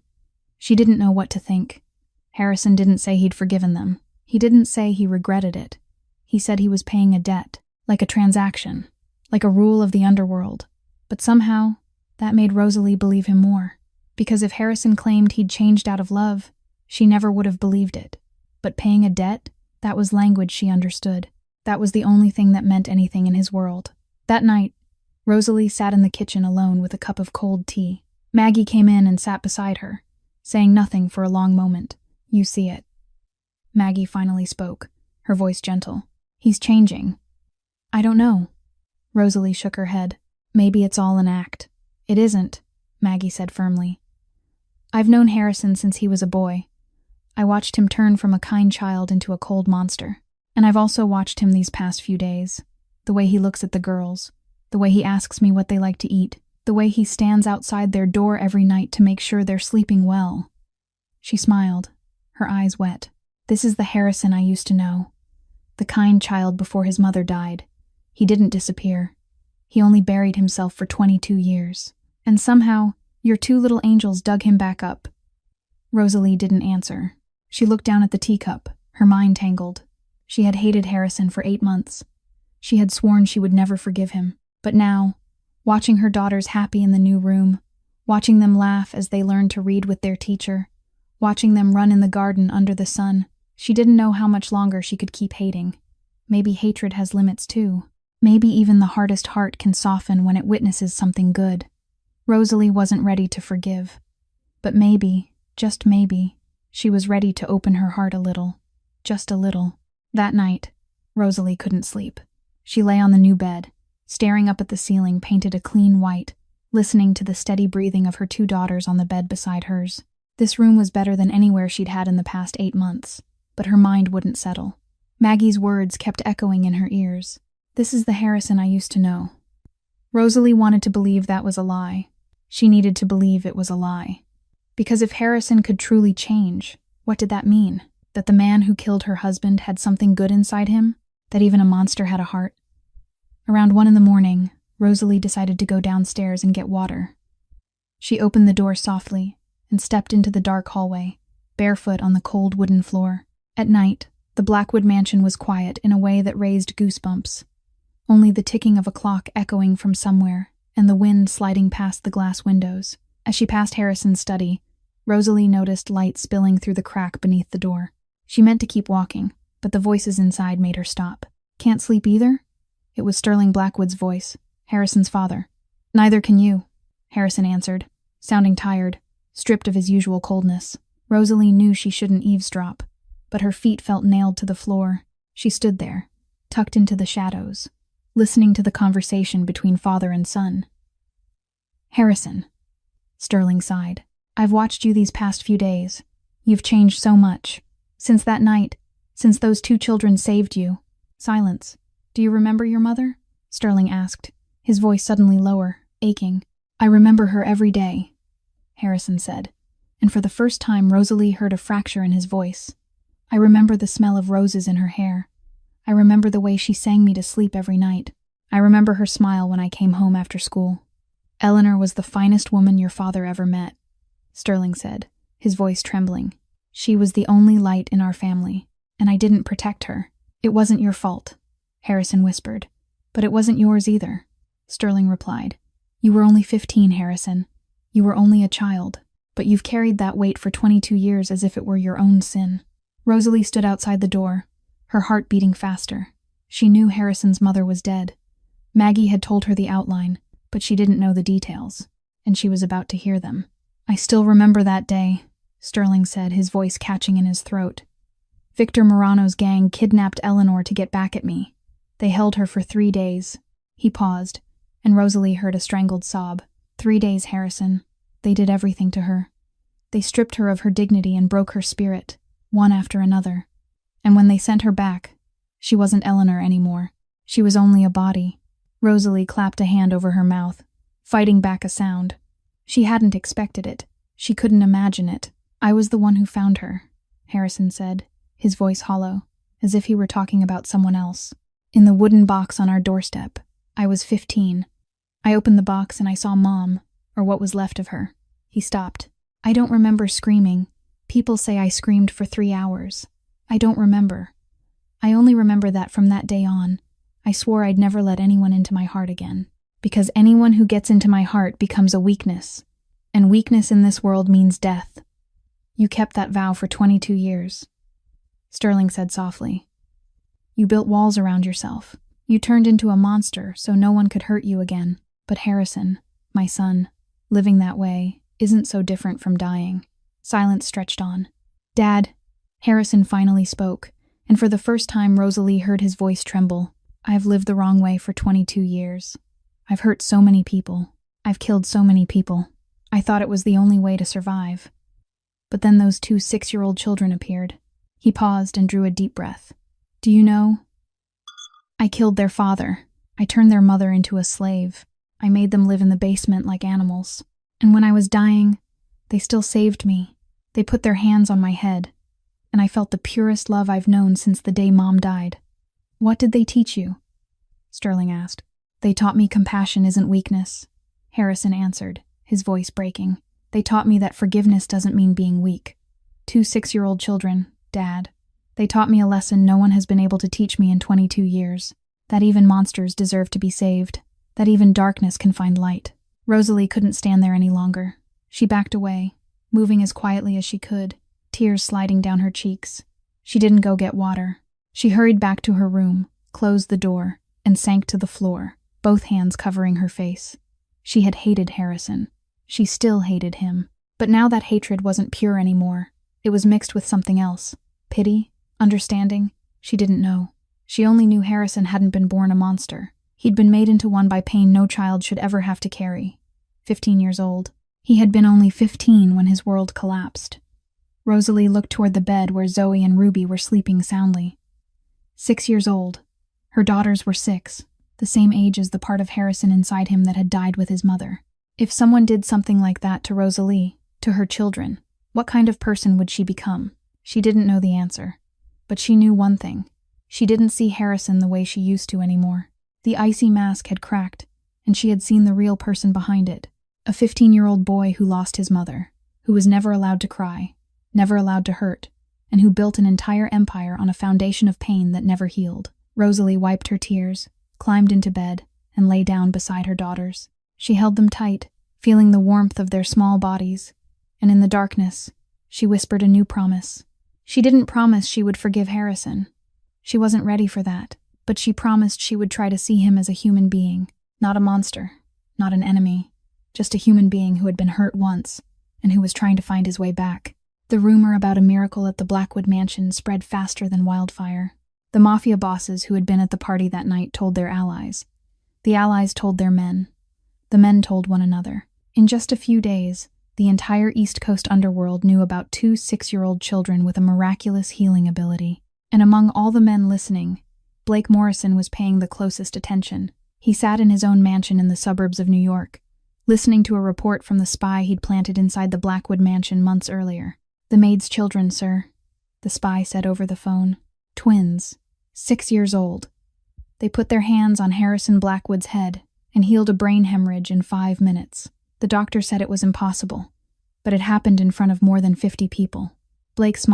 She didn't know what to think. Harrison didn't say he'd forgiven them. He didn't say he regretted it. He said he was paying a debt, like a transaction, like a rule of the underworld. But somehow, that made Rosalie believe him more. Because if Harrison claimed he'd changed out of love, she never would have believed it. But paying a debt, that was language she understood. That was the only thing that meant anything in his world. That night, Rosalie sat in the kitchen alone with a cup of cold tea. Maggie came in and sat beside her, saying nothing for a long moment. You see it. Maggie finally spoke, her voice gentle. He's changing. I don't know. Rosalie shook her head. Maybe it's all an act. It isn't, Maggie said firmly. I've known Harrison since he was a boy. I watched him turn from a kind child into a cold monster. And I've also watched him these past few days. The way he looks at the girls. The way he asks me what they like to eat. The way he stands outside their door every night to make sure they're sleeping well. She smiled, her eyes wet. This is the Harrison I used to know. The kind child before his mother died. He didn't disappear. He only buried himself for 22 years. And somehow, your two little angels dug him back up. Rosalie didn't answer. She looked down at the teacup, her mind tangled. She had hated Harrison for 8 months. She had sworn she would never forgive him. But now, watching her daughters happy in the new room, watching them laugh as they learned to read with their teacher, watching them run in the garden under the sun, she didn't know how much longer she could keep hating. Maybe hatred has limits too. Maybe even the hardest heart can soften when it witnesses something good. Rosalie wasn't ready to forgive. But maybe, just maybe, she was ready to open her heart a little. Just a little. That night, Rosalie couldn't sleep. She lay on the new bed, staring up at the ceiling painted a clean white, listening to the steady breathing of her two daughters on the bed beside hers. This room was better than anywhere she'd had in the past 8 months, but her mind wouldn't settle. Maggie's words kept echoing in her ears. This is the Harrison I used to know. Rosalie wanted to believe that was a lie. She needed to believe it was a lie. Because if Harrison could truly change, what did that mean? That the man who killed her husband had something good inside him? That even a monster had a heart? Around 1 a.m, Rosalie decided to go downstairs and get water. She opened the door softly and stepped into the dark hallway, barefoot on the cold wooden floor. At night, the Blackwood mansion was quiet in a way that raised goosebumps. Only the ticking of a clock echoing from somewhere, and the wind sliding past the glass windows. As she passed Harrison's study, Rosalie noticed light spilling through the crack beneath the door. She meant to keep walking, but the voices inside made her stop. Can't sleep either? It was Sterling Blackwood's voice, Harrison's father. Neither can you, Harrison answered, sounding tired, stripped of his usual coldness. Rosalie knew she shouldn't eavesdrop, but her feet felt nailed to the floor. She stood there, tucked into the shadows, listening to the conversation between father and son. Harrison, Sterling sighed. I've watched you these past few days. You've changed so much. Since that night, since those 2 children saved you. Silence. Do you remember your mother? Sterling asked, his voice suddenly lower, aching. I remember her every day, Harrison said, and for the first time Rosalie heard a fracture in his voice. I remember the smell of roses in her hair. I remember the way she sang me to sleep every night. I remember her smile when I came home after school. Eleanor was the finest woman your father ever met, Sterling said, his voice trembling. She was the only light in our family, and I didn't protect her. It wasn't your fault, Harrison whispered. But it wasn't yours either, Sterling replied. You were only 15, Harrison. You were only a child, but you've carried that weight for 22 years as if it were your own sin. Rosalie stood outside the door, her heart beating faster. She knew Harrison's mother was dead. Maggie had told her the outline, but she didn't know the details, and she was about to hear them. I still remember that day, Sterling said, his voice catching in his throat. Victor Morano's gang kidnapped Eleanor to get back at me. They held her for 3 days. He paused, and Rosalie heard a strangled sob. 3 days, Harrison. They did everything to her. They stripped her of her dignity and broke her spirit, one after another. And when they sent her back, she wasn't Eleanor anymore. She was only a body. Rosalie clapped a hand over her mouth, fighting back a sound. She hadn't expected it. She couldn't imagine it. I was the one who found her, Harrison said, his voice hollow, as if he were talking about someone else. In the wooden box on our doorstep. I was 15. I opened the box and I saw Mom, or what was left of her. He stopped. I don't remember screaming. People say I screamed for 3 hours. I don't remember. I only remember that from that day on, I swore I'd never let anyone into my heart again. Because anyone who gets into my heart becomes a weakness. And weakness in this world means death. You kept that vow for 22 years. Sterling said softly. You built walls around yourself. You turned into a monster so no one could hurt you again. But Harrison, my son, living that way isn't so different from dying. Silence stretched on. "Dad," Harrison finally spoke, and for the first time Rosalie heard his voice tremble. "I've lived the wrong way for 22 years. I've hurt so many people. I've killed so many people. I thought it was the only way to survive. But then those 2 6-year-old children appeared." He paused and drew a deep breath. "Do you know? I killed their father. I turned their mother into a slave. I made them live in the basement like animals. And when I was dying, they still saved me. They put their hands on my head, and I felt the purest love I've known since the day Mom died." "What did they teach you?" Sterling asked. "They taught me compassion isn't weakness," Harrison answered, his voice breaking. "They taught me that forgiveness doesn't mean being weak. 2 6-year-old children, Dad. They taught me a lesson no one has been able to teach me in 22 years. That even monsters deserve to be saved. That even darkness can find light." Rosalie couldn't stand there any longer. She backed away, moving as quietly as she could, tears sliding down her cheeks. She didn't go get water. She hurried back to her room, closed the door, and sank to the floor, both hands covering her face. She had hated Harrison. She still hated him. But now that hatred wasn't pure anymore. It was mixed with something else. Pity? Understanding? She didn't know. She only knew Harrison hadn't been born a monster. He'd been made into one by pain no child should ever have to carry. 15 years old. He had been only 15 when his world collapsed. Rosalie looked toward the bed where Zoe and Ruby were sleeping soundly. 6 years old. Her daughters were 6, the same age as the part of Harrison inside him that had died with his mother. If someone did something like that to Rosalie, to her children, what kind of person would she become? She didn't know the answer. But she knew one thing. She didn't see Harrison the way she used to anymore. The icy mask had cracked, and she had seen the real person behind it. A 15-year-old boy who lost his mother, who was never allowed to cry, never allowed to hurt, and who built an entire empire on a foundation of pain that never healed. Rosalie wiped her tears, climbed into bed, and lay down beside her daughters. She held them tight, feeling the warmth of their small bodies, and in the darkness, she whispered a new promise. She didn't promise she would forgive Harrison. She wasn't ready for that, but she promised she would try to see him as a human being, not a monster, not an enemy, just a human being who had been hurt once, and who was trying to find his way back. The rumor about a miracle at the Blackwood mansion spread faster than wildfire. The Mafia bosses who had been at the party that night told their allies. The allies told their men. The men told one another. In just a few days, the entire East Coast underworld knew about 2 6-year-old children with a miraculous healing ability. And among all the men listening, Blake Morrison was paying the closest attention. He sat in his own mansion in the suburbs of New York, listening to a report from the spy he'd planted inside the Blackwood mansion months earlier. "The Maid's children, sir," the spy said over the phone. "Twins, 6 years old. They put their hands on Harrison Blackwood's head and healed a brain hemorrhage in 5 minutes. The doctor said it was impossible, but it happened in front of more than 50 people." Blake smiled.